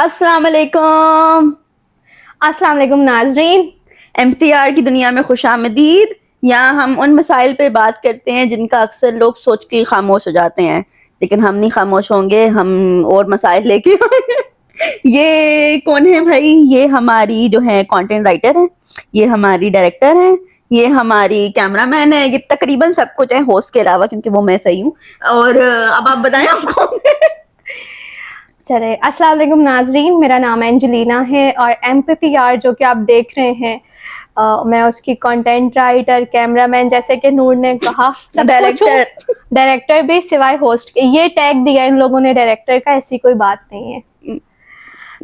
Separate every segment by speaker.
Speaker 1: अस्सलाम वालेकुम।
Speaker 2: अस्सलाम वालेकुम नाजरीन।
Speaker 1: एमटीआर की दुनिया में खुशामदीद। यहाँ हम उन मसाइल पे बात करते हैं जिनका अक्सर लोग सोच के खामोश हो जाते हैं, लेकिन हम नहीं खामोश होंगे, हम और मसाइल लेके आएंगे। ये कौन है भाई? ये हमारी जो है कंटेंट राइटर है, ये हमारी डायरेक्टर है, ये हमारी कैमरामैन है, ये तकरीबन सब कुछ है होस्ट के अलावा, क्योंकि वो मैं सही हूँ। और अब आप बताएं आप कौन है?
Speaker 2: चले, अस्सलाम वालेकुम नाजरीन, मेरा नाम एंजेलिना है और एम्पैथी आर जो कि आप देख रहे हैं, मैं उसकी कंटेंट राइटर, कैमरामैन, जैसे कि नूर ने कहा, सब
Speaker 1: डायरेक्टर।
Speaker 2: डायरेक्टर भी सिवाय होस्ट के। ये टैग दिया इन लोगों ने डायरेक्टर का, ऐसी कोई बात नहीं है।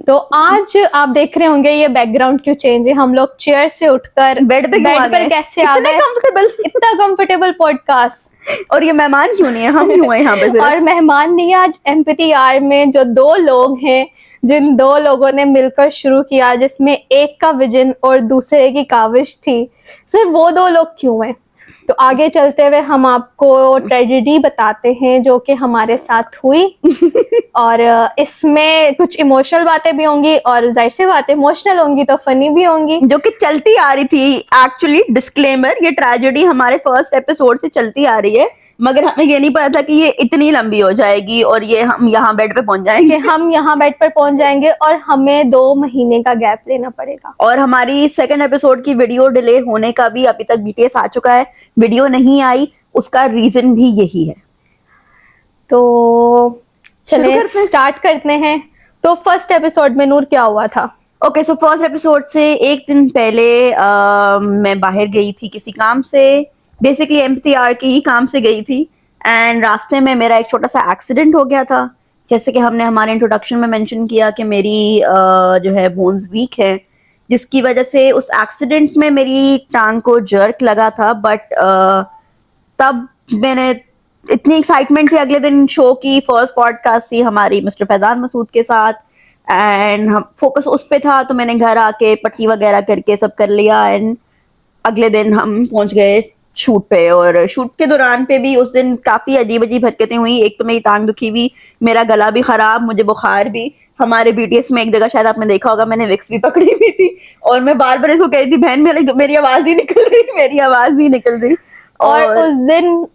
Speaker 2: तो आज आप देख रहे होंगे ये बैकग्राउंड क्यों चेंज है, हम लोग चेयर से उठकर
Speaker 1: बेड पे
Speaker 2: कैसे आ गए, इतना कंफर्टेबल पॉडकास्ट।
Speaker 1: और ये मेहमान क्यों नहीं है, हम क्यों हैं यहाँ पे सिर्फ?
Speaker 2: और मेहमान नहीं, आज एम्पैथी आर में जो दो लोग हैं, जिन दो लोगों ने मिलकर शुरू किया, जिसमें एक का विजन और दूसरे की काविश थी, सिर्फ वो दो लोग क्यों हैं? तो आगे चलते हुए हम आपको ट्रेजेडी बताते हैं जो कि हमारे साथ हुई। और इसमें कुछ इमोशनल बातें भी होंगी और जाहिर सी बात है इमोशनल होंगी तो फनी भी होंगी,
Speaker 1: जो कि चलती आ रही थी। एक्चुअली डिस्क्लेमर, ये ट्रेजेडी हमारे फर्स्ट एपिसोड से चलती आ रही है, मगर हमें ये नहीं पता था कि ये इतनी लंबी हो जाएगी और ये हम यहाँ बेड पे पहुंच जाएंगे।
Speaker 2: कि हम यहाँ बेड पर पहुंच जाएंगे और हमें 2 महीने का गैप लेना पड़ेगा।
Speaker 1: और हमारी सेकंड एपिसोड की वीडियो डिले होने का भी अभी तक बीटीएस आ चुका है, वीडियो नहीं आई, उसका रीजन भी यही है।
Speaker 2: तो चलिए स्टार्ट करते हैं। तो फर्स्ट एपिसोड में नूर क्या हुआ था?
Speaker 1: ओके, सो फर्स्ट एपिसोड से एक दिन पहले मैं बाहर गई थी किसी काम से, बेसिकली एमटीआर के ही काम से गई थी। एंड रास्ते में मेरा एक छोटा सा एक्सीडेंट हो गया था। जैसे कि हमने हमारे इंट्रोडक्शन में मेंशन किया कि मेरी जो है बोन्स वीक है, जिसकी वजह से उस एक्सीडेंट में मेरी टांग को जर्क लगा था। बट तब मैंने इतनी एक्साइटमेंट थी, अगले दिन शो की फर्स्ट पॉडकास्ट थी हमारी मिस्टर फैजान मसूद के साथ, एंड हम फोकस उस पे था, तो मैंने घर आके पट्टी वगैरह करके सब कर लिया। एंड अगले दिन हम पहुंच गए शूट पे, और शूट के दौरान पे भी उस दिन काफी अजीब अजीब हरकतें हुई। एक तो मेरी टांग दुखी हुई, मेरा गला भी खराब, मुझे बुखार भी। हमारे बीटीएस में एक जगह शायद आपने देखा होगा, मैंने विक्स भी पकड़ी हुई थी और मैं बार बार इसको कह रही थी, बहन मेरी आवाज ही निकल रही, मेरी आवाज ही निकल रही।
Speaker 2: और उस दिन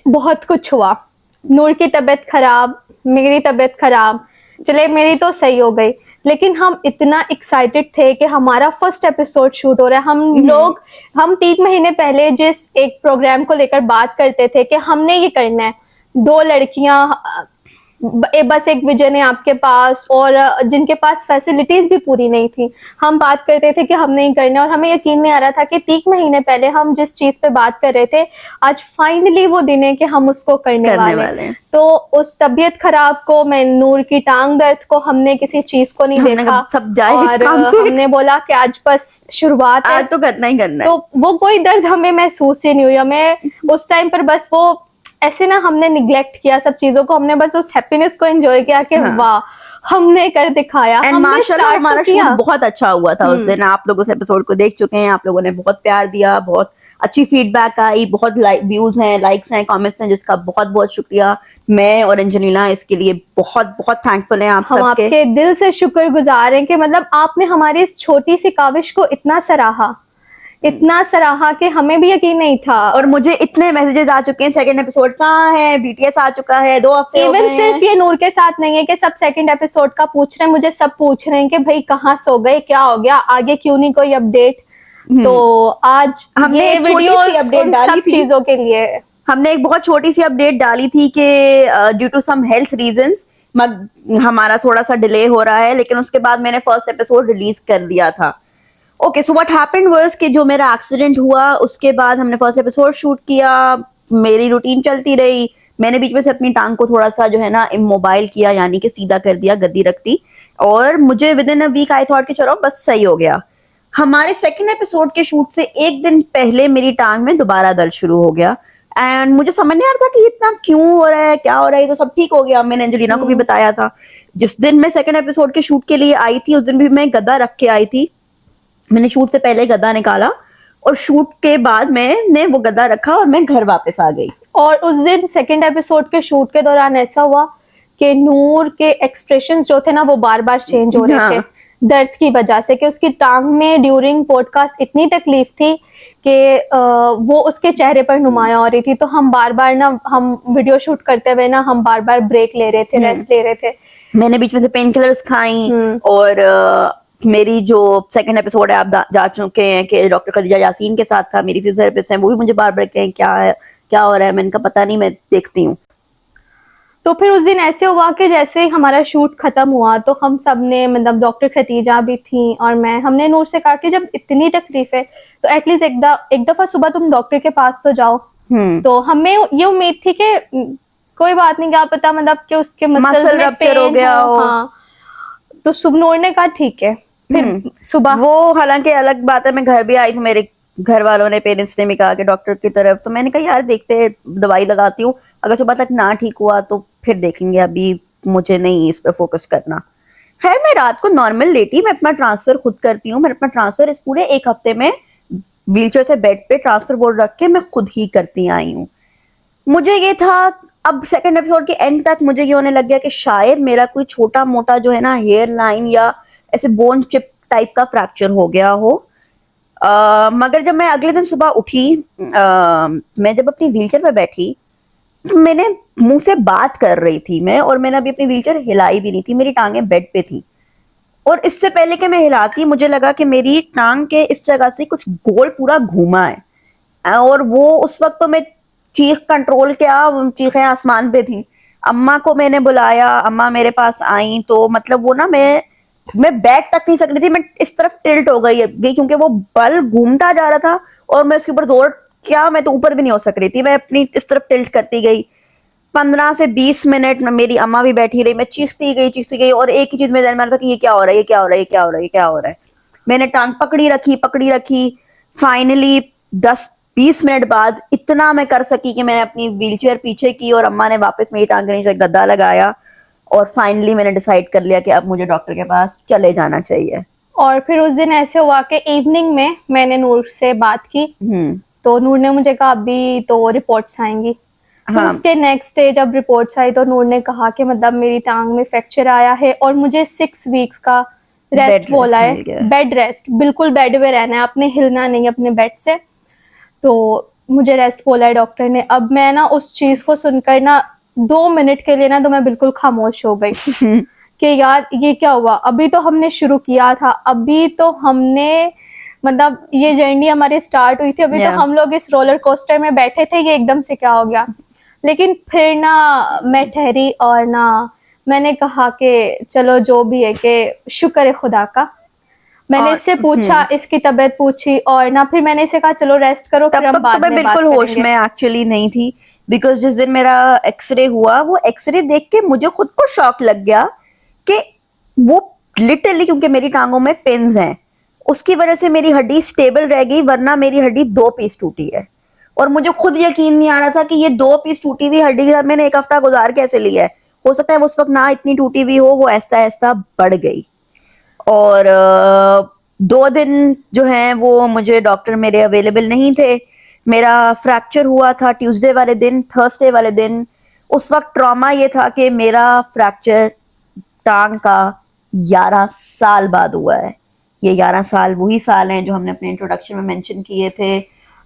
Speaker 2: बहुत कुछ हुआ। नूर की तबीयत खराब, मेरी तबीयत खराब, चले मेरी तो सही हो गई, लेकिन हम इतना एक्साइटेड थे कि हमारा फर्स्ट एपिसोड शूट हो रहा है। हम 3 महीने पहले जिस एक प्रोग्राम को लेकर बात करते थे कि हमने ये करना है, 2 लड़कियां, बस एक विजन है आपके पास, और जिनके पास फैसिलिटीज भी पूरी नहीं थी, हम बात करते थे कि हमने ही करना है। और हमें यकीन नहीं आ रहा था कि 3 महीने पहले हम जिस चीज पे बात कर रहे थे, आज फाइनली वो दिन है कि हम उसको करने वाले हैं। तो उस तबीयत खराब को, मैं नूर की टांग दर्द को, हमने किसी चीज को नहीं देखा,
Speaker 1: सब जाए
Speaker 2: और हमने बोला कि आज बस शुरुआत है,
Speaker 1: आज तो करना ही करना है।
Speaker 2: तो वो कोई दर्द हमें महसूस ही नहीं हुई। हमें उस टाइम पर बस वो ऐसे ना, हमने निग्लेक्ट किया सब चीजों को, हमने बस उस हैप्पीनेस को एंजॉय किया कि वाह हमने कर दिखाया।
Speaker 1: एंड माशाल्लाह हमारा शूट बहुत अच्छा हुआ था उस दिन। आप लोग उस एपिसोड को देख चुके हैं, आप लोगों ने बहुत प्यार दिया, बहुत अच्छी फीडबैक आई, बहुत व्यूज हैं, लाइक्स हैं, कमेंट्स हैं, जिसका बहुत बहुत शुक्रिया। मैं और एंजेलिना इसके लिए बहुत बहुत थैंकफुल हैं आप सबके।
Speaker 2: हम आपके दिल से शुक्रगुजार हैं कि मतलब आपने हमारी इस छोटी सी काविश को इतना सराहा कि हमें भी यकीन नहीं था।
Speaker 1: और मुझे इतने मैसेजेस आ चुके हैं, सेकंड एपिसोड कहाँ है, बीटीएस आ चुका है, 2 हफ्ते हो गए हैं।
Speaker 2: सिर्फ ये नूर के साथ नहीं है कि सब सेकंड एपिसोड का पूछ रहे हैं, मुझे सब पूछ रहे हैं कि भाई कहाँ सो गए, क्या हो गया, आगे क्यों नहीं कोई अपडेट। तो आज
Speaker 1: हमने
Speaker 2: ये वीडियो
Speaker 1: अपडेट डाली
Speaker 2: सब
Speaker 1: थी,
Speaker 2: चीजों के लिए
Speaker 1: हमने एक बहुत छोटी सी अपडेट डाली थी कि due to some health reasons हमारा थोड़ा सा डिले हो रहा है, लेकिन उसके बाद मैंने फर्स्ट एपिसोड रिलीज कर दिया था। Okay, so what happened was कि जो मेरा एक्सीडेंट हुआ उसके बाद हमने फर्स्ट एपिसोड शूट किया, मेरी रूटीन चलती रही। मैंने बीच में से अपनी टांग को थोड़ा सा जो है ना इमोबाइल किया, यानी कि सीधा कर दिया, गद्दी रख दी, और मुझे within a week I thought कि चलो बस सही हो गया। हमारे सेकंड एपिसोड के शूट से एक दिन पहले मेरी टांग में दोबारा दर्द शुरू हो गया, एंड मुझे समझ नहीं आ रहा था कि इतना क्यों हो रहा है, क्या हो रहा है। तो सब ठीक हो गया, मैंने एंजेलिना को भी बताया था। जिस दिन मैं सेकंड एपिसोड के शूट के लिए आई थी, उस दिन भी मैं गद्दा रख के आई थी। मैंने शूट से पहले गद्दा निकाला और शूट के बाद मैंने वो गद्दा रखा और मैं घर वापस आ गई।
Speaker 2: और उस दिन सेकंड एपिसोड के शूट के दौरान ऐसा हुआ कि नूर के एक्सप्रेशंस जो थे ना वो बार बार चेंज हो रहे थे
Speaker 1: हाँ।
Speaker 2: दर्द की वजह से, कि उसकी टांग में ड्यूरिंग पॉडकास्ट इतनी तकलीफ थी कि वो उसके चेहरे पर नुमायां हो रही थी। तो हम बार बार ना, हम वीडियो शूट करते हुए ना, हम बार बार ब्रेक ले रहे थे, रेस्ट ले रहे थे।
Speaker 1: मैंने बीच में से पेन किलर्स खाई,
Speaker 2: हम्म।
Speaker 1: और मेरी जो सेकंड एपिसोड है आप जा चुके हैं कि डॉक्टर खदीजा यासीन के साथ था, मेरी फिजियोथेरेपिस्ट है, वो भी मुझे बार बार कहें क्या है, क्या हो रहा है। मैंने कहा पता नहीं, मैं देखती हूँ।
Speaker 2: तो फिर उस दिन ऐसे हुआ कि जैसे ही हमारा शूट खत्म हुआ तो हम सब ने, मतलब डॉक्टर खतीजा भी थी और मैं, हमने नूर से कहा कि जब इतनी तकलीफ है तो एटलीस्ट एक दफा सुबह तुम डॉक्टर के पास तो जाओ। तो हमें ये उम्मीद थी कि कोई बात नहीं, क्या पता मतलब कि उसके मसल्स
Speaker 1: मसल
Speaker 2: में
Speaker 1: रप्चर हो
Speaker 2: पेन
Speaker 1: गया हो।
Speaker 2: हाँ। तो नूर ने कहा ठीक है। फिर सुबह
Speaker 1: वो हालांकि अलग बात है, मैं घर भी आई तो मेरे घर वालों ने, पेरेंट्स ने भी कहा कि डॉक्टर की तरफ, तो मैंने कहा यार देखते हैं, दवाई लगाती हूँ, अगर सुबह तक ना ठीक हुआ तो फिर देखेंगे, अभी मुझे नहीं इस पे फोकस करना। खैर मैं रात को नॉर्मल लेटी, मैं अपना ट्रांसफर खुद करती हूँ, मैं अपना ट्रांसफर इस पूरे एक हफ्ते में व्हीलचेयर से बेड पे ट्रांसफर बोर्ड रख के मैं खुद ही करती आई हूँ। मुझे ये था, अब सेकंड एपिसोड के एंड तक मुझे ये होने लग गया कि शायद मेरा कोई छोटा मोटा जो है ना हेयर लाइन या ऐसे बोन चिप टाइप का फ्रैक्चर हो गया हो। मगर जब मैं अगले दिन सुबह उठी, मैं जब अपनी व्हीलचेयर पे बैठी, मैंने मुंह से बात कर रही थी मैं, और मैंने अभी अपनी व्हीलचेयर हिलाई भी नहीं थी, मेरी टांगें बेड पे थी। और इससे पहले कि मैं हिलाती, मुझे लगा कि मेरी टांग के इस जगह से कुछ गोल पूरा घूमा है, और वो उस वक्त तो मैं चीख कंट्रोल, क्या चीखें आसमान पे थी। अम्मा को मैंने बुलाया, अम्मा मेरे पास आई, तो मतलब वो ना, मैं बैठ तक नहीं सक रही थी, मैं इस तरफ टिल्ट हो गई क्योंकि वो बल घूमता जा रहा था और मैं उसके ऊपर जोर, क्या मैं तो ऊपर भी नहीं हो सक रही थी, मैं अपनी इस तरफ टिल्ट करती गई। 15 से 20 मिनट में मेरी अम्मा भी बैठी रही, मैं चीखती गई, और एक ही चीज में ध्यान में आ रहा था कि ये क्या हो रहा है, ये क्या हो रहा है, ये क्या हो रहा है, ये क्या हो रहा है। मैंने टांग पकड़ी रखी। फाइनली 10-20 मिनट बाद इतना मैं कर सकी कि मैंने अपनी व्हीलचेयर पीछे की, और अम्मा ने वापस मेरी टांग के नीचे गद्दा लगाया, और फाइनली मैंने डिसाइड कर लिया कि अब मुझे डॉक्टर के पास चले जाना चाहिए।
Speaker 2: और फिर उस दिन ऐसे हुआ कि इवनिंग में मैंने नूर से बात की, तो नूर ने मुझे कहा अभी तो रिपोर्ट्स आएंगी। तो
Speaker 1: हाँ।
Speaker 2: उसके नेक्स्ट डे जब रिपोर्ट्स आई तो नूर ने कहा कि मतलब मेरी टांग में फ्रैक्चर आया है और मुझे 6 वीक्स का रेस्ट बोला है, बेड रेस्ट, बिल्कुल बेड में रहना है, आपने हिलना नहीं अपने बेड से। तो मुझे रेस्ट बोला है डॉक्टर ने। अब मैं ना उस चीज को सुनकर ना 2 मिनट के लिए ना तो मैं बिल्कुल खामोश हो गई कि यार ये क्या हुआ, अभी तो हमने शुरू किया था, अभी तो हमने मतलब ये जर्नी हमारी स्टार्ट हुई थी, अभी तो हम लोग इस रोलर कोस्टर में बैठे थे, ये एकदम से क्या हो गया। लेकिन फिर ना मैं ठहरी और ना मैंने कहा कि चलो जो भी है, कि शुक्र है खुदा का। मैंने इससे पूछा, इसकी तबीयत पूछी, और ना फिर मैंने इसे कहा चलो रेस्ट करो, फिर हम बाद में बात
Speaker 1: बिल्कुल होश
Speaker 2: करेंगे।
Speaker 1: में एक्चुअली नहीं थी, बिकॉज जिस दिन मेरा एक्सरे हुआ, वो एक्सरे देख के मुझे खुद को शॉक लग गया कि वो लिटरली, क्योंकि मेरी टांगों में पिन्स हैं, उसकी वजह से मेरी हड्डी स्टेबल रह गई, वरना मेरी हड्डी 2 पीस टूटी है। और मुझे खुद यकीन नहीं आ रहा था कि ये 2 पीस टूटी हुई हड्डी के साथ मैंने एक हफ्ता गुजार कैसे लिया है। हो सकता है उस वक्त ना इतनी टूटी हुई हो, वो ऐसा ऐसा बढ़ गई। और 2 दिन जो हैं वो मुझे डॉक्टर मेरे अवेलेबल नहीं थे। मेरा फ्रैक्चर हुआ था ट्यूसडे वाले दिन, थर्सडे वाले दिन। उस वक्त ट्रॉमा ये था कि मेरा फ्रैक्चर टांग का 11 साल बाद हुआ है। ये 11 साल वही साल हैं जो हमने अपने इंट्रोडक्शन में मेंशन किए थे,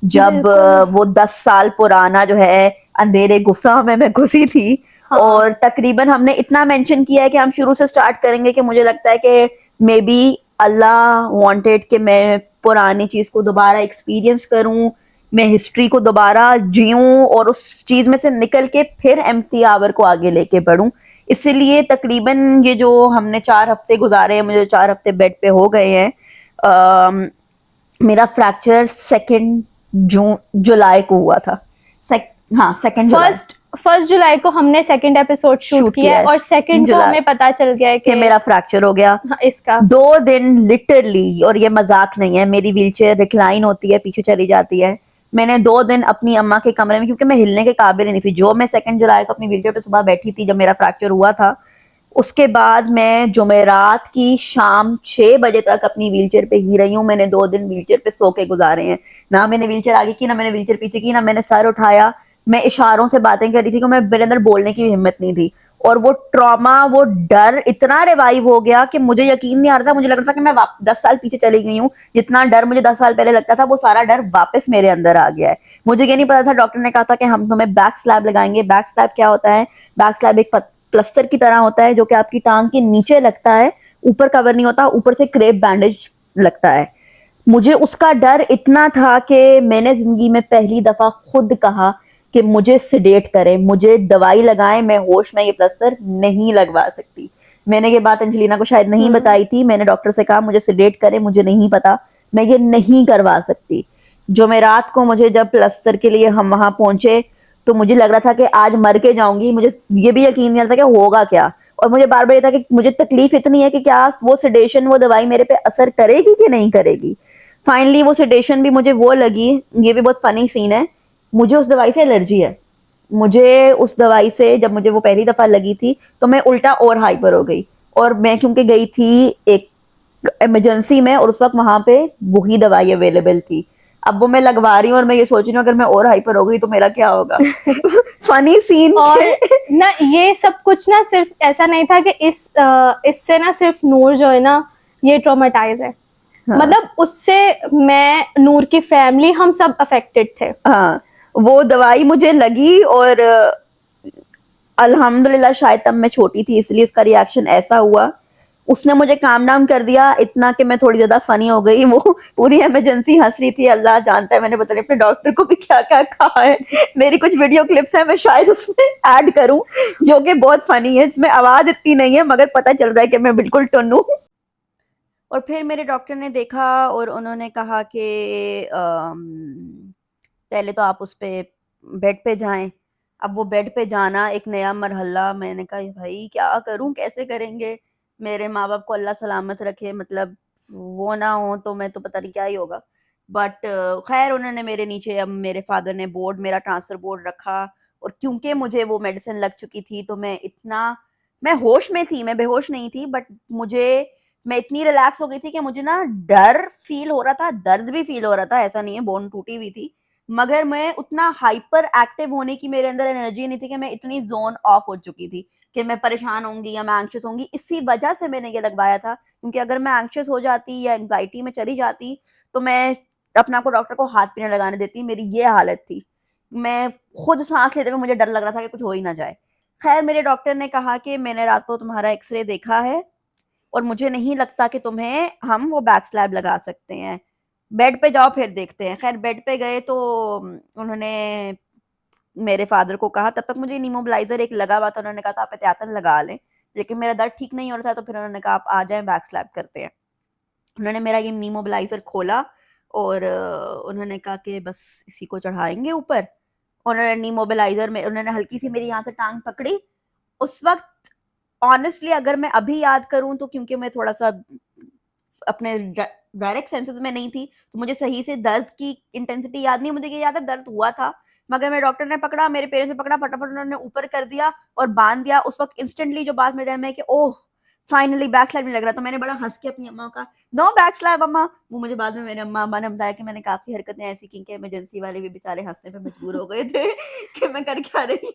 Speaker 1: जब वो 10 साल पुराना जो है अंधेरे गुफा में मैं घुसी थी।
Speaker 2: हाँ।
Speaker 1: और तकरीबन हमने इतना मेंशन किया है कि हम शुरू से स्टार्ट करेंगे कि मुझे लगता है कि मे बी अल्लाह वांटेड कि मैं पुरानी चीज को दोबारा एक्सपीरियंस करूं, मैं हिस्ट्री को दोबारा जीऊं, और उस चीज में से निकल के फिर एम्प्टी आवर को आगे लेके बढ़ूं। इसीलिए तकरीबन ये जो हमने 4 हफ्ते गुजारे हैं, मुझे 4 हफ्ते बेड पे हो गए हैं। मेरा फ्रैक्चर 2 जुलाई को हुआ था। हाँ, 2 जुलाई।
Speaker 2: फर्स्ट जुलाई को हमने सेकंड एपिसोड शूट किया है, और सेकंड को हमें पता चल गया है कि
Speaker 1: मेरा फ्रैक्चर हो गया।
Speaker 2: हाँ, इसका
Speaker 1: 2 दिन लिटरली, और ये मजाक नहीं है, मेरी व्हीलचेयर रिक्लाइन होती है, पीछे चली जाती है। मैंने 2 दिन अपनी अम्मा के कमरे में, क्योंकि मैं हिलने के काबिल नहीं थी, जो मैं 2 जुलाई को अपनी व्हीलचेयर पे सुबह बैठी थी जब मेरा फ्रैक्चर हुआ था, उसके बाद मैं जुमेरात की शाम 6 बजे तक अपनी व्हीलचेयर पे ही रही हूँ। मैंने 2 दिन व्हीलचेयर पे सो के गुजारे हैं। ना मैंने व्हीलचेयर आगे की, ना मैंने व्हीलचेयर पीछे की, ना मैंने सर उठाया। मैं इशारों से बातें कर रही थी, क्योंकि मेरे अंदर बोलने की हिम्मत नहीं थी। और वो ट्रॉमा, वो डर इतना रिवाइव हो गया कि मुझे यकीन नहीं आ रहा था। मुझे लग रहा था कि मैं 10 साल पीछे चली गई हूँ। जितना डर मुझे 10 साल पहले लगता था, वो सारा डर वापस मेरे अंदर आ गया है। मुझे ये नहीं पता था, डॉक्टर ने कहा था कि हम तुम्हें बैक स्लैब लगाएंगे। बैक स्लैब क्या होता है? बैक स्लैब एक प्लस्तर की तरह होता है जो कि आपकी टांग के नीचे लगता है, ऊपर कवर नहीं होता, ऊपर से क्रेप बैंडेज लगता है। मुझे उसका डर इतना था कि मैंने जिंदगी में पहली दफा खुद कहा कि मुझे सिडेट करें, मुझे दवाई लगाएं, मैं होश में ये प्लस्तर नहीं लगवा सकती। मैंने ये बात अंजलिना को शायद नहीं बताई थी। मैंने डॉक्टर से कहा मुझे सिडेट करें, मुझे नहीं पता, मैं ये नहीं करवा सकती। जो मैं रात को, मुझे जब प्लस्तर के लिए हम वहां पहुंचे तो मुझे लग रहा था कि आज मर के जाऊंगी। मुझे ये भी यकीन नहीं आ रहा था कि होगा क्या। और मुझे बार बार ये था कि मुझे तकलीफ इतनी है कि क्या वो सिडेशन, वो दवाई मेरे पे असर करेगी कि नहीं करेगी। फाइनली वो सिडेशन भी मुझे वो लगी। ये भी बहुत फनी सीन है, मुझे उस दवाई से एलर्जी है। मुझे उस दवाई से, जब मुझे वो पहली दफा लगी थी तो मैं उल्टा और हाइपर हो गई। और मैं क्योंकि गई थी एक इमरजेंसी में, और उस वक्त वहां पे वही दवाई अवेलेबल थी। अब वो मैं लगवा रही हूँ और मैं ये सोच रही हूँ अगर मैं और हाइपर हो गई तो मेरा क्या होगा। Funny scene.
Speaker 2: और ना ये सब कुछ ना सिर्फ ऐसा नहीं था कि इससे ना सिर्फ नूर जो है ना ये ट्रॉमेटाइज है।
Speaker 1: हाँ।
Speaker 2: मतलब उससे मैं, नूर की फैमिली, हम सब अफेक्टेड थे।
Speaker 1: हाँ, वो दवाई मुझे लगी और अल्हम्दुलिल्लाह शायद तब मैं छोटी थी इसलिए उसका रिएक्शन ऐसा हुआ। उसने मुझे काम डाउन कर दिया इतना कि मैं थोड़ी ज्यादा फनी हो गई। वो पूरी इमरजेंसी हंस रही थी, अल्लाह जानता है मैंने पता नहीं अपने डॉक्टर को भी क्या क्या कहा है। मेरी कुछ वीडियो क्लिप्स हैं, मैं शायद उसमें ऐड करूं, जो कि बहुत फनी है। इसमें आवाज इतनी नहीं है मगर पता चल रहा है कि मैं बिल्कुल टुन्नू। और फिर मेरे डॉक्टर ने देखा और उन्होंने कहा कि पहले तो आप उस पे बेड पे जाएं। अब वो बेड पे जाना एक नया मरहला। मैंने कहा भाई क्या करूं, कैसे करेंगे? मेरे माँ बाप को अल्लाह सलामत रखे, मतलब वो ना हो तो मैं तो पता नहीं क्या ही होगा। बट खैर उन्होंने मेरे नीचे, अब मेरे फादर ने बोर्ड, मेरा ट्रांसफर बोर्ड रखा। और क्योंकि मुझे वो मेडिसिन लग चुकी थी तो मैं इतना, मैं होश में थी, मैं बेहोश नहीं थी, बट मुझे, मैं इतनी रिलैक्स हो गई थी कि मुझे ना डर फील हो रहा था, दर्द भी फील हो रहा था। ऐसा नहीं है बोन टूटी हुई थी, मगर मैं उतना हाइपर एक्टिव होने की मेरे अंदर एनर्जी नहीं थी कि मैं इतनी जोन ऑफ हो चुकी थी कि मैं परेशान होंगी या मैं एंक्शियस होंगी। इसी वजह से मैंने ये लगवाया था, क्योंकि अगर मैं एंक्शियस हो जाती या एंजाइटी में चली जाती तो मैं अपना को डॉक्टर को हाथ भी ना लगाने देती। मेरी ये हालत थी, मैं खुद सांस लेते हुए मुझे डर लग रहा था कि कुछ हो ही ना जाए। खैर मेरे डॉक्टर ने कहा कि मैंने रात को तुम्हारा एक्सरे देखा है और मुझे नहीं लगता कि तुम्हें हम वो बैक स्लैब लगा सकते हैं, बेड पे जाओ फिर देखते हैं। खैर बेड पे गए तो उन्होंने मेरे फादर को कहा, तब तक मुझे नीमोबिलाइजर एक लगा हुआ था, उन्होंने कहा था आप एहतियातन लगा लें। लेकिन मेरा दर्द ठीक नहीं हो रहा था तो फिर उन्होंने कहा आप आ जाएं बैक स्लैब करते हैं। उन्होंने मेरा ये नीमोबिलाइजर खोला और उन्होंने कहा कि बस इसी को चढ़ाएंगे ऊपर। उन्होंने नीमोबिलाइजर में उन्होंने हल्की सी मेरी यहाँ से टांग पकड़ी। उस वक्त ऑनेस्टली अगर मैं अभी याद करूं तो क्योंकि मैं थोड़ा सा अपने डायरेक्ट सेंसेस में नहीं थी तो मुझे सही से दर्द की इंटेंसिटी याद नहीं। मुझे ये याद है दर्द हुआ था, मगर मेरे डॉक्टर ने पकड़ा, मेरे पेरेंट्स ने पकड़ा, फटाफट उन्होंने ऊपर कर दिया और बांध दिया। उस वक्त इंस्टेंटली जो बात मेरे मन में है कि ओह फाइनली बैक स्लैब नहीं लग रहा। तो मैंने बड़ा हंस के अपनी अम्मा का, नो बैक स्लैब अम्मा। वो मुझे बाद में मेरे अम्मा ने बताया कि मैंने काफी हरकतें ऐसी की कि इमरजेंसी वाले भी बेचारे हंसने पे मजबूर हो गए थे कि मैं कर क्या रही हूँ।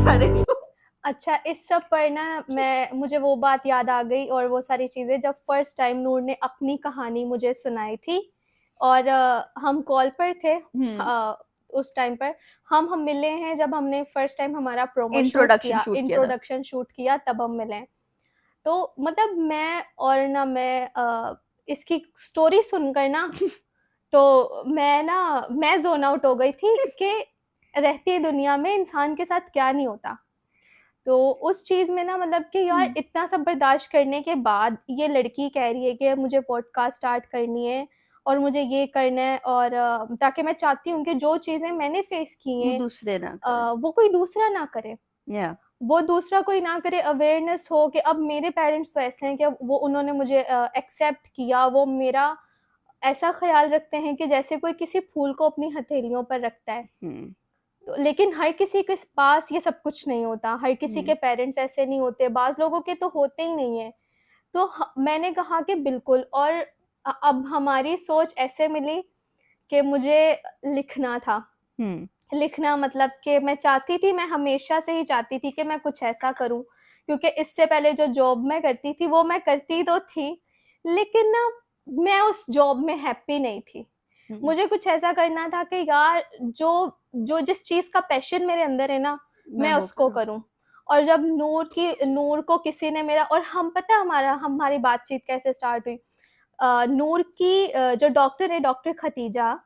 Speaker 1: क्या रही हूँ।
Speaker 2: अच्छा, इस सब पर ना मुझे वो बात याद आ गई और वो सारी चीज़ें जब फर्स्ट टाइम नूर ने अपनी कहानी मुझे सुनाई थी। और हम कॉल पर थे, उस टाइम पर हम मिले हैं जब हमने फर्स्ट टाइम हमारा प्रोमो
Speaker 1: इंट्रोडक्शन शूट किया था।
Speaker 2: इंट्रोडक्शन शूट किया, तब हम मिले। तो मतलब मैं और ना मैं इसकी स्टोरी सुनकर ना तो मैं ज़ोन आउट हो गई थी कि रहती दुनिया में इंसान के साथ क्या नहीं होता। तो उस चीज़ में ना मतलब कि यार इतना सब बर्दाश्त करने के बाद ये लड़की कह रही है कि मुझे पॉडकास्ट स्टार्ट करनी है और मुझे ये करना है, और ताकि मैं चाहती हूँ कि जो चीज़ें मैंने फेस की हैं
Speaker 1: दूसरे ना करें।
Speaker 2: वो कोई दूसरा ना करे।
Speaker 1: या
Speaker 2: वो दूसरा कोई ना करे, अवेयरनेस हो कि अब मेरे पेरेंट्स तो ऐसे हैं कि वो उन्होंने मुझे एक्सेप्ट किया, वो मेरा ऐसा ख़्याल रखते हैं कि जैसे कोई किसी फूल को अपनी हथेलियों पर रखता है। तो लेकिन हर किसी के पास ये सब कुछ नहीं होता, हर किसी के पेरेंट्स ऐसे नहीं होते, बाज़ लोगों के तो होते ही नहीं हैं। तो मैंने कहा कि बिल्कुल, और अब हमारी सोच ऐसे मिली कि मुझे लिखना था। लिखना मतलब कि मैं चाहती थी, मैं हमेशा से ही चाहती थी कि मैं कुछ ऐसा करूँ, क्योंकि इससे पहले जो जॉब मैं करती थी वो मैं करती तो थी, लेकिन ना मैं उस जॉब में हैप्पी नहीं थी। मुझे कुछ ऐसा करना था कि यार जो जिस चीज़ का पैशन मेरे अंदर है ना, मैं उसको करूँ। और जब नूर को किसी ने मेरा, और हम पता है हमारी बातचीत कैसे स्टार्ट हुई। नूर की जो डॉक्टर है, डॉक्टर खतीजा,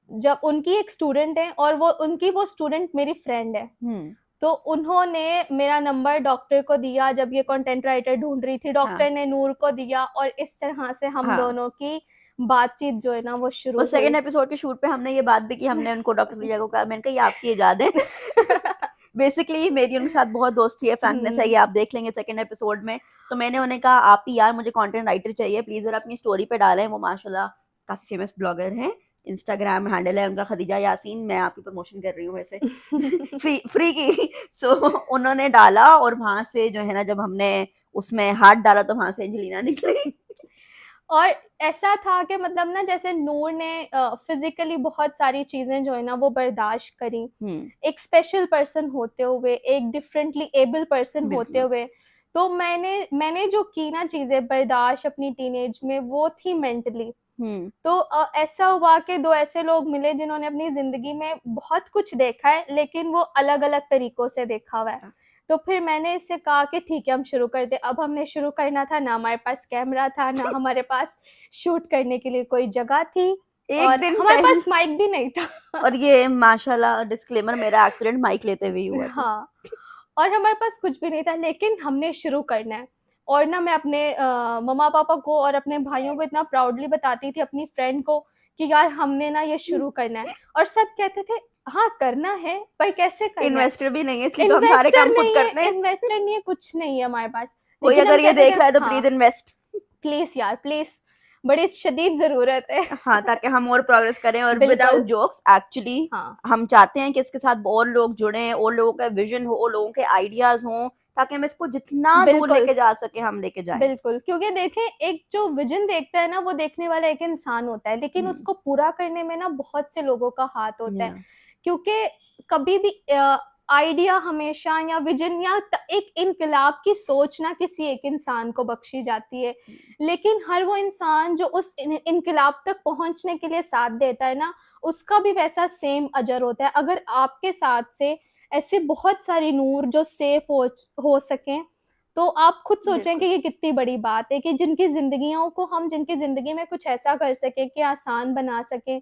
Speaker 2: जब उनकी एक स्टूडेंट है और वो स्टूडेंट मेरी फ्रेंड है। तो उन्होंने मेरा नंबर डॉक्टर को दिया जब ये कंटेंट राइटर ढूंढ रही थी, डॉक्टर ने नूर को दिया, और इस तरह से हम दोनों की बातचीत जो है ना वो शुरू
Speaker 1: हुई। सेकंड एपिसोड के शूट पे हमने ये बात भी की, हमने उनको डॉक्टर खतीजा को कहा, मैंने कहा ये आपकी इजाद है। बेसिकली मेरी उनके साथ बहुत दोस्ती है, फ्रैंकनेस है, ये आप देख लेंगे सेकंड एपिसोड में। तो मैंने उन्हें कहा आप ही यार मुझे कंटेंट राइटर चाहिए, प्लीज जरा अपनी स्टोरी पे डालें। वो माशाल्लाह काफी फेमस ब्लॉगर हैं, इंस्टाग्राम हैंडल है उनका खदीजा यासीन, मैं आपकी प्रमोशन कर रही हूँ वैसे फ्री की। सो उन्होंने डाला और वहां से जो है ना, जब हमने उसमें हाथ डाला तो वहां से एंजेलिना निकली।
Speaker 2: और ऐसा था कि मतलब ना जैसे नूर ने फिजिकली बहुत सारी चीजें जो है ना वो बर्दाश्त करी, एक स्पेशल पर्सन होते हुए, एक डिफरेंटली एबल पर्सन होते हुए। तो मैंने जो की ना चीजें बर्दाश्त अपनी टीनेज में, वो थी मेंटली। तो ऐसा हुआ कि दो ऐसे लोग मिले जिन्होंने अपनी जिंदगी में बहुत कुछ देखा है, लेकिन वो अलग अलग तरीकों से देखा हुआ है। तो फिर मैंने इससे कहा कि ठीक है हम शुरू कर दे। अब हमने शुरू करना था, ना हमारे पास कैमरा था, ना हमारे पास शूट करने के लिए कोई जगह थी, और हमारे पास माइक भी नहीं था।
Speaker 1: और ये माशाल्लाह डिस्क्लेमर, मेरा एक्सीडेंट माइक लेते हुए हुआ था।
Speaker 2: हाँ, और हमारे पास कुछ भी नहीं था, लेकिन हमने शुरू करना है। और ना मैं अपने मम्मा पापा को और अपने भाइयों को इतना प्राउडली बताती थी, अपनी फ्रेंड को, कि यार हमने ना ये शुरू करना है। और सब कहते थे हाँ करना है, पर कैसे करना है,
Speaker 1: इन्वेस्टर भी नहीं है, इसलिए तो हम सारे काम खुद करते हैं।
Speaker 2: इन्वेस्टर नहीं है, कुछ नहीं है हमारे पास।
Speaker 1: कोई अगर ये देख रहा है तो प्लीज इन्वेस्ट,
Speaker 2: प्लीज यार प्लीज, बड़ी शदीद जरूरत है।
Speaker 1: हाँ, ताकि हम और प्रोग्रेस करें। और विदाउट जोक्स एक्चुअली हम चाहते हैं कि इसके साथ और लोग जुड़ें, और लोगों का विजन हो, और लोगों के आइडियाज हों, ताकि हम इसको जितना दूर लेके जा सके हम लेके जाएं।
Speaker 2: बिल्कुल, क्योंकि देखें एक जो विजन देखता है ना, वो देखने वाला एक इंसान होता है, लेकिन उसको पूरा करने में ना बहुत से लोगों का हाथ होता है। क्योंकि कभी भी आइडिया हमेशा, या विजन, या एक इनकलाब की सोच ना किसी एक इंसान को बख्शी जाती है, लेकिन हर वो इंसान जो उस इनकलाब तक पहुंचने के लिए साथ देता है ना, उसका भी वैसा सेम अजर होता है। अगर आपके साथ से ऐसे बहुत सारी नूर जो सेफ हो सकें, तो आप खुद सोचें कि ये कितनी बड़ी बात है कि जिनकी जिंदगियों को हम, जिनकी जिंदगी में कुछ ऐसा कर सके कि आसान बना सके।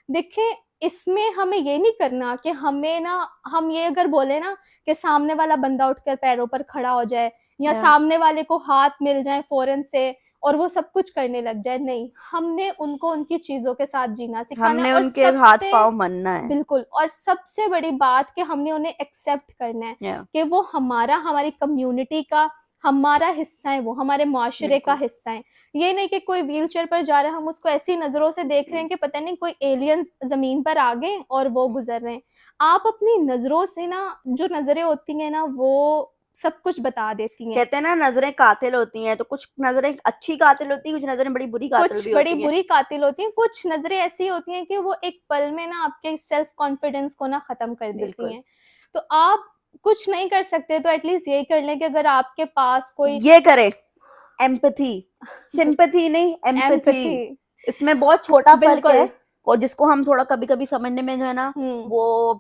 Speaker 2: देखें, इसमें हमें ये नहीं करना कि हमें ना, हम ये अगर बोले ना कि सामने वाला बंदा उठकर पैरों पर खड़ा हो जाए, या सामने वाले को हाथ मिल जाए फौरन से और वो सब कुछ करने लग जाए, नहीं, हमने उनको उनकी चीजों के साथ जीना सिखाना,
Speaker 1: हमने उनके हाथ पांव मनना है।
Speaker 2: बिल्कुल। और सबसे बड़ी बात कि हमने उन्हें एक्सेप्ट करना है कि वो हमारी कम्युनिटी का हमारा हिस्सा है, वो हमारे माशरे का हिस्सा है। ये नहीं कि कोई व्हीलचेयर पर जा रहा है, हम उसको ऐसी नजरों से देख रहे हैं कि पता नहीं कोई एलियंस जमीन पर आ गए और वो गुजर रहे हैं। आप अपनी नजरों से ना, जो नजरें होती हैं ना, वो सब कुछ बता देती हैं।
Speaker 1: कहते हैं ना नजरें कातिल होती हैं, तो कुछ नजरें अच्छी कातिल होती हैं, कुछ नजरें बड़ी बुरी कातिल भी होती हैं।
Speaker 2: बुरी कातिल होती हैं, कुछ नजरें ऐसी होती हैं कि वो एक पल में ना आपके सेल्फ कॉन्फिडेंस को ना खत्म कर देती हैं। तो आप कुछ नहीं कर सकते तो एटलीस्ट यही कर लें कि अगर आपके पास कोई
Speaker 1: ये करे, एम्पैथी, सिंपैथी नहीं, एम्पैथी। इसमें बहुत छोटा फर्क है। और जिसको हम थोड़ा कभी कभी समझने में जो है ना वो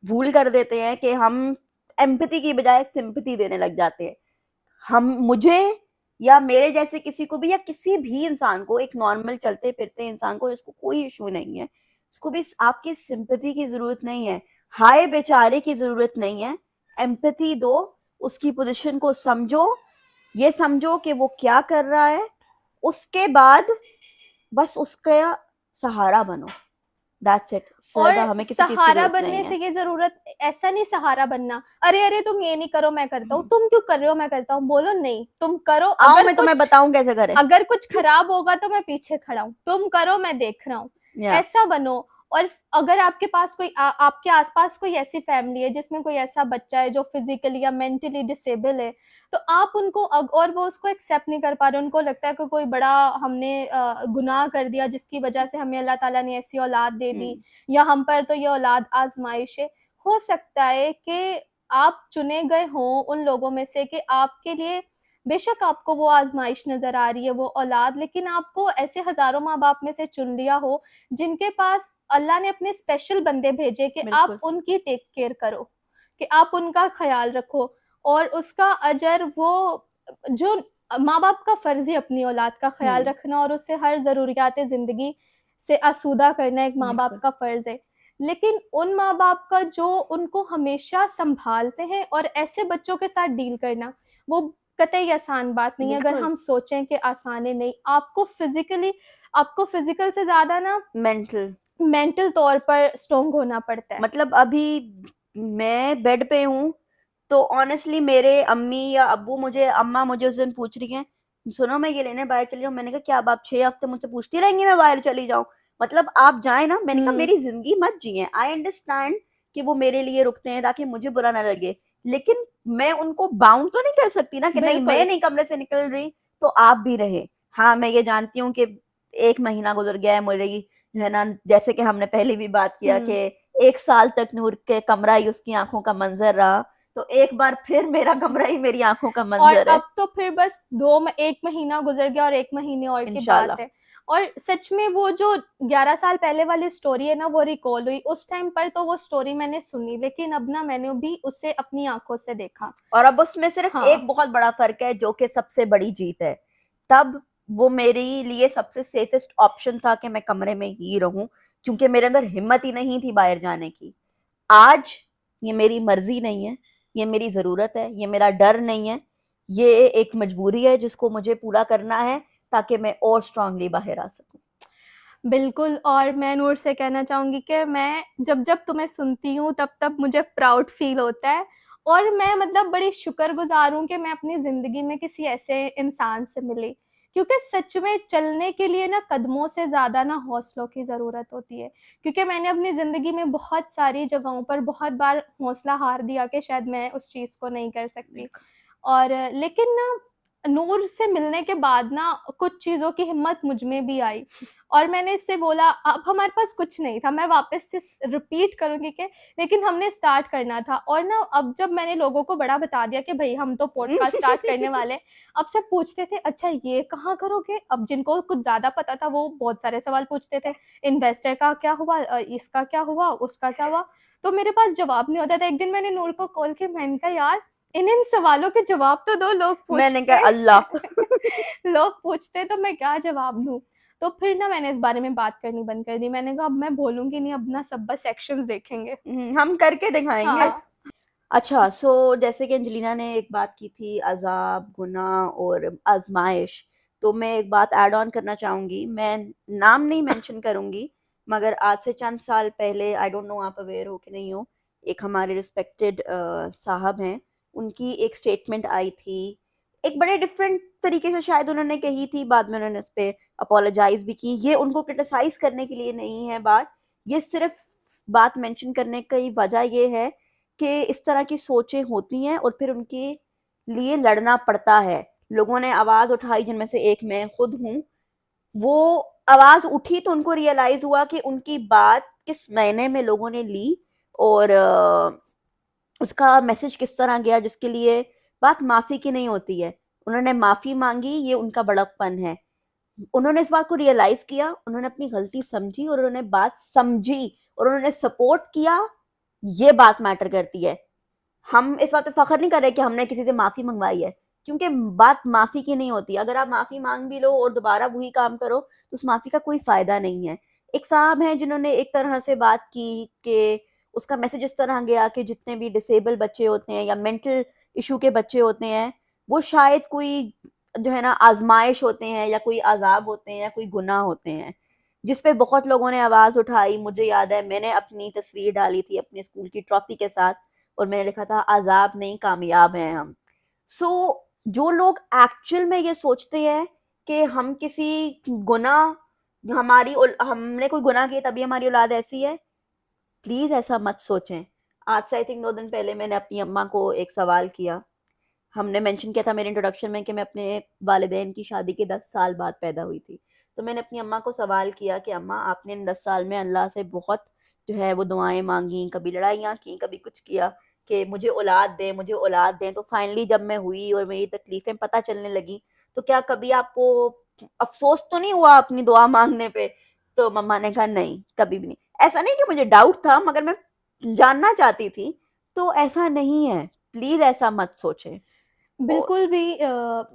Speaker 1: भूल कर देते हैं कि हम एम्पैथी की बजाय सिंपैथी देने लग जाते हैं। हम मुझे या मेरे जैसे किसी को भी या किसी भी इंसान को, एक नॉर्मल चलते फिरते इंसान को जिसको कोई इशू नहीं है, उसको भी आपकी सिंपैथी की जरूरत नहीं है, हाय बेचारे की जरूरत नहीं है। एम्पैथी दो, उसकी पोजीशन को समझो, ये समझो कि वो क्या कर रहा है, उसके बाद बस उसका सहारा बनो। That's it.
Speaker 2: और
Speaker 1: ज्यादा हमें किसी चीज की
Speaker 2: सहारा
Speaker 1: जरूरत नहीं
Speaker 2: बनने
Speaker 1: है।
Speaker 2: से ये जरूरत, ऐसा नहीं सहारा बनना, अरे अरे तुम ये नहीं करो मैं करता हूँ, तुम क्यों कर रहे हो मैं करता हूँ, बोलो नहीं तुम करो,
Speaker 1: आओ मैं तुम्हें बताऊं कैसे करें।
Speaker 2: अगर कुछ खराब होगा तो मैं पीछे खड़ा हूँ, तुम करो मैं देख रहा हूँ,
Speaker 1: या
Speaker 2: ऐसा बनो। और अगर आपके पास कोई आपके आसपास कोई ऐसी फैमिली है जिसमें कोई ऐसा बच्चा है जो फिजिकली या मेंटली डिसेबल है, तो आप उनको और वो उसको एक्सेप्ट नहीं कर पा रहे, उनको लगता है कि कोई बड़ा हमने गुनाह कर दिया जिसकी वजह से हमें अल्लाह ताला ने ऐसी औलाद दे दी, या हम पर तो ये औलाद आजमाइश है। हो सकता है कि आप चुने गए हों उन लोगों में से कि आपके लिए बेशक आपको वो आजमाइश नजर आ रही है वो औलाद, लेकिन आपको ऐसे हजारों माँ बाप में से चुन लिया हो जिनके पास अल्लाह ने अपने स्पेशल बंदे भेजे कि आप
Speaker 1: बिल्कुल।
Speaker 2: उनकी टेक केयर करो, कि आप उनका ख्याल रखो, और उसका अजर वो जो माँ बाप का फर्ज है अपनी औलाद का ख्याल रखना और उससे हर जरूरियात जिंदगी से आसूदा करना एक माँ बाप
Speaker 1: बिल्कुल।
Speaker 2: का फर्ज है। लेकिन उन माँ बाप का जो उनको हमेशा संभालते हैं और ऐसे बच्चों के साथ डील करना, वो कतई आसान बात नहीं है। अगर
Speaker 1: बिल्कुल।
Speaker 2: हम सोचें कि आसान है, नहीं, आपको फिजिकल से ज्यादा ना
Speaker 1: मेंटल।
Speaker 2: मेंटल तौर पर स्ट्रोंग होना पड़ता है।
Speaker 1: मतलब अभी मैं बेड पे हूँ तो ऑनेस्टली मेरे अम्मी या अब्बू मुझे, अम्मा मुझे उस दिन पूछ रही हैं, सुनो मैं ये लेने बाहर चली जाऊँ। मैंने कहा क्या, अब आप 6 हफ्ते मुझसे पूछती रहेंगी मैं बाहर चली जाऊँ? मतलब आप जाए ना। मैंने कहा मेरी जिंदगी मत जिए। आई अंडरस्टैंड कि वो मेरे लिए रुकते हैं ताकि मुझे बुरा ना लगे, लेकिन मैं उनको बाउंड तो नहीं कर सकती ना कि नहीं मैं
Speaker 2: बिल्कुल।
Speaker 1: नहीं कमरे से निकल रही तो आप भी रहे। हाँ मैं ये जानती हूँ कि 1 महीना गुजर गया है मेरी जो है ना, जैसे कि हमने पहले भी बात किया कि 1 साल तक नूर के कमरा ही उसकी आंखों का मंजर रहा, तो एक बार फिर मेरा कमरा ही मेरी आंखों का
Speaker 2: और
Speaker 1: मंजर है।
Speaker 2: अब तो फिर बस 1 महीना गुजर गया और 1 महीने और की बात
Speaker 1: इंशाल्लाह।
Speaker 2: है। और सच में वो जो 11 साल पहले वाली स्टोरी है ना, वो रिकॉल हुई। उस टाइम पर तो वो स्टोरी मैंने सुनी, लेकिन अब ना मैंने भी उसे अपनी आंखों से देखा।
Speaker 1: और अब उसमें सिर्फ
Speaker 2: हाँ।
Speaker 1: एक बहुत बड़ा फर्क है जो कि सबसे बड़ी जीत है। तब वो मेरे लिए सबसे सेफेस्ट ऑप्शन था कि मैं कमरे में ही रहूं, क्योंकि मेरे अंदर हिम्मत ही नहीं थी बाहर जाने की। आज ये मेरी मर्जी नहीं है, ये मेरी जरूरत है, ये मेरा डर नहीं है, ये एक मजबूरी है जिसको मुझे पूरा करना है ताकि मैं और स्ट्रांगली बाहर आ सकूं।
Speaker 2: बिल्कुल। और मैं नूर से कहना चाहूंगी कि मैं जब जब तुम्हें सुनती हूँ तब तब मुझे प्राउड फील होता है, और मैं मतलब बड़ी शुक्रगुजार हूँ कि मैं अपनी जिंदगी में किसी ऐसे इंसान से मिली, क्योंकि सच में चलने के लिए ना कदमों से ज्यादा ना हौसलों की जरूरत होती है। क्योंकि मैंने अपनी जिंदगी में बहुत सारी जगहों पर बहुत बार हौसला हार दिया कि शायद मैं उस चीज को नहीं कर सकती।
Speaker 1: बिल्कुल।
Speaker 2: और लेकिन ना नूर से मिलने के बाद ना कुछ चीजों की हिम्मत मुझ में भी आई, और मैंने इससे बोला अब हमारे पास कुछ नहीं था, मैं वापस से रिपीट करूंगी कि लेकिन हमने स्टार्ट करना था। और ना अब जब मैंने लोगों को बड़ा बता दिया कि भाई हम तो पॉडकास्ट स्टार्ट करने वाले हैं, अब सब पूछते थे अच्छा ये कहाँ करोगे। अब जिनको कुछ ज्यादा पता था वो बहुत सारे सवाल पूछते थे, इन्वेस्टर का क्या हुआ, इसका क्या हुआ, उसका क्या हुआ। तो मेरे पास जवाब नहीं होता था। एक दिन मैंने नूर को कॉल किया, मैंने कहा यार इन सवालों के जवाब तो दो, लोग
Speaker 1: मैंने
Speaker 2: पूछते
Speaker 1: कहा अल्लाह।
Speaker 2: लोग पूछते तो मैं क्या जवाब दूं। तो फिर ना मैंने इस बारे में बात करनी बंद कर दी। मैंने कहा अब मैं बोलूंगी नहीं, अब ना सब बस एक्शंस देखेंगे।
Speaker 1: हम करके दिखाएंगे।
Speaker 2: हाँ।
Speaker 1: अच्छा, सो जैसे कि अंजलिना ने एक बात की थी, अजाब, गुनाह और आजमाइश, तो मैं एक बात ऐड ऑन करना चाहूंगी। मैं नाम नहीं मेंशन करूंगी, मगर आज से चंद साल पहले, आई डोंट नो आप अवेयर हो कि नहीं हो, एक हमारे रिस्पेक्टेड साहब हैं, उनकी एक स्टेटमेंट आई थी, एक बड़े डिफरेंट तरीके से शायद उन्होंने कही थी, बाद में उन्होंने उस पर अपोलोजाइज भी की। ये उनको क्रिटिसाइज करने के लिए नहीं है बात, ये सिर्फ बात मेंशन करने की वजह ये है कि इस तरह की सोचें होती हैं और फिर उनके लिए लड़ना पड़ता है। लोगों ने आवाज उठाई, जिनमें से एक मैं खुद हूँ। वो आवाज उठी तो उनको रियलाइज हुआ कि उनकी बात किस महीने में लोगों ने ली, और उसका मैसेज किस तरह गया, जिसके लिए बात माफी की नहीं होती है। उन्होंने माफी मांगी, ये उनका बड़प्पन है। उन्होंने इस बात को रियलाइज किया, उन्होंने अपनी गलती समझी और उन्होंने बात समझी और उन्होंने सपोर्ट किया। ये बात मैटर करती है। हम इस बात पे फख्र नहीं कर रहे कि हमने किसी से माफी मंगवाई है, क्योंकि बात माफी की नहीं होती। अगर आप माफी मांग भी लो और दोबारा वही काम करो तो उस माफी का कोई फायदा नहीं है। एक साहब हैं जिन्होंने एक तरह से बात की कि उसका मैसेज इस तरह गया कि जितने भी डिसेबल बच्चे होते हैं या मेंटल इशू के बच्चे होते हैं, वो शायद कोई जो है ना आजमाइश होते हैं या कोई अजाब होते हैं या कोई गुनाह होते हैं, जिस पे बहुत लोगों ने आवाज उठाई। मुझे याद है मैंने अपनी तस्वीर डाली थी अपने स्कूल की ट्रॉफी के साथ और मैंने लिखा था आजाब नहीं कामयाब हैं हम। सो जो लोग एक्चुअल में ये सोचते हैं कि हम किसी गुनाह हमने कोई गुनाह किया तभी हमारी औलाद ऐसी है, प्लीज ऐसा मत सोचें। आज से आई थिंक 2 दिन पहले मैंने अपनी अम्मा को एक सवाल किया। हमने मेंशन किया था मेरे इंट्रोडक्शन में कि मैं अपने वालिदैन की शादी के 10 साल बाद पैदा हुई थी। तो मैंने अपनी अम्मा को सवाल किया कि अम्मा आपने इन 10 साल में अल्लाह से बहुत जो है वो दुआएं मांगी, कभी लड़ाइयाँ की, कभी कुछ किया कि मुझे औलाद दें, मुझे औलाद दें। तो फाइनली जब मैं हुई और मेरी तकलीफें पता चलने लगी, तो क्या कभी आपको अफसोस तो नहीं हुआ अपनी दुआ मांगने पे? तो मम्मा ने कहा नहीं, कभी भी नहीं। ऐसा नहीं कि मुझे डाउट था, मगर मैं जानना चाहती थी। तो ऐसा नहीं है, प्लीज ऐसा मत सोचें। और
Speaker 2: बिल्कुल भी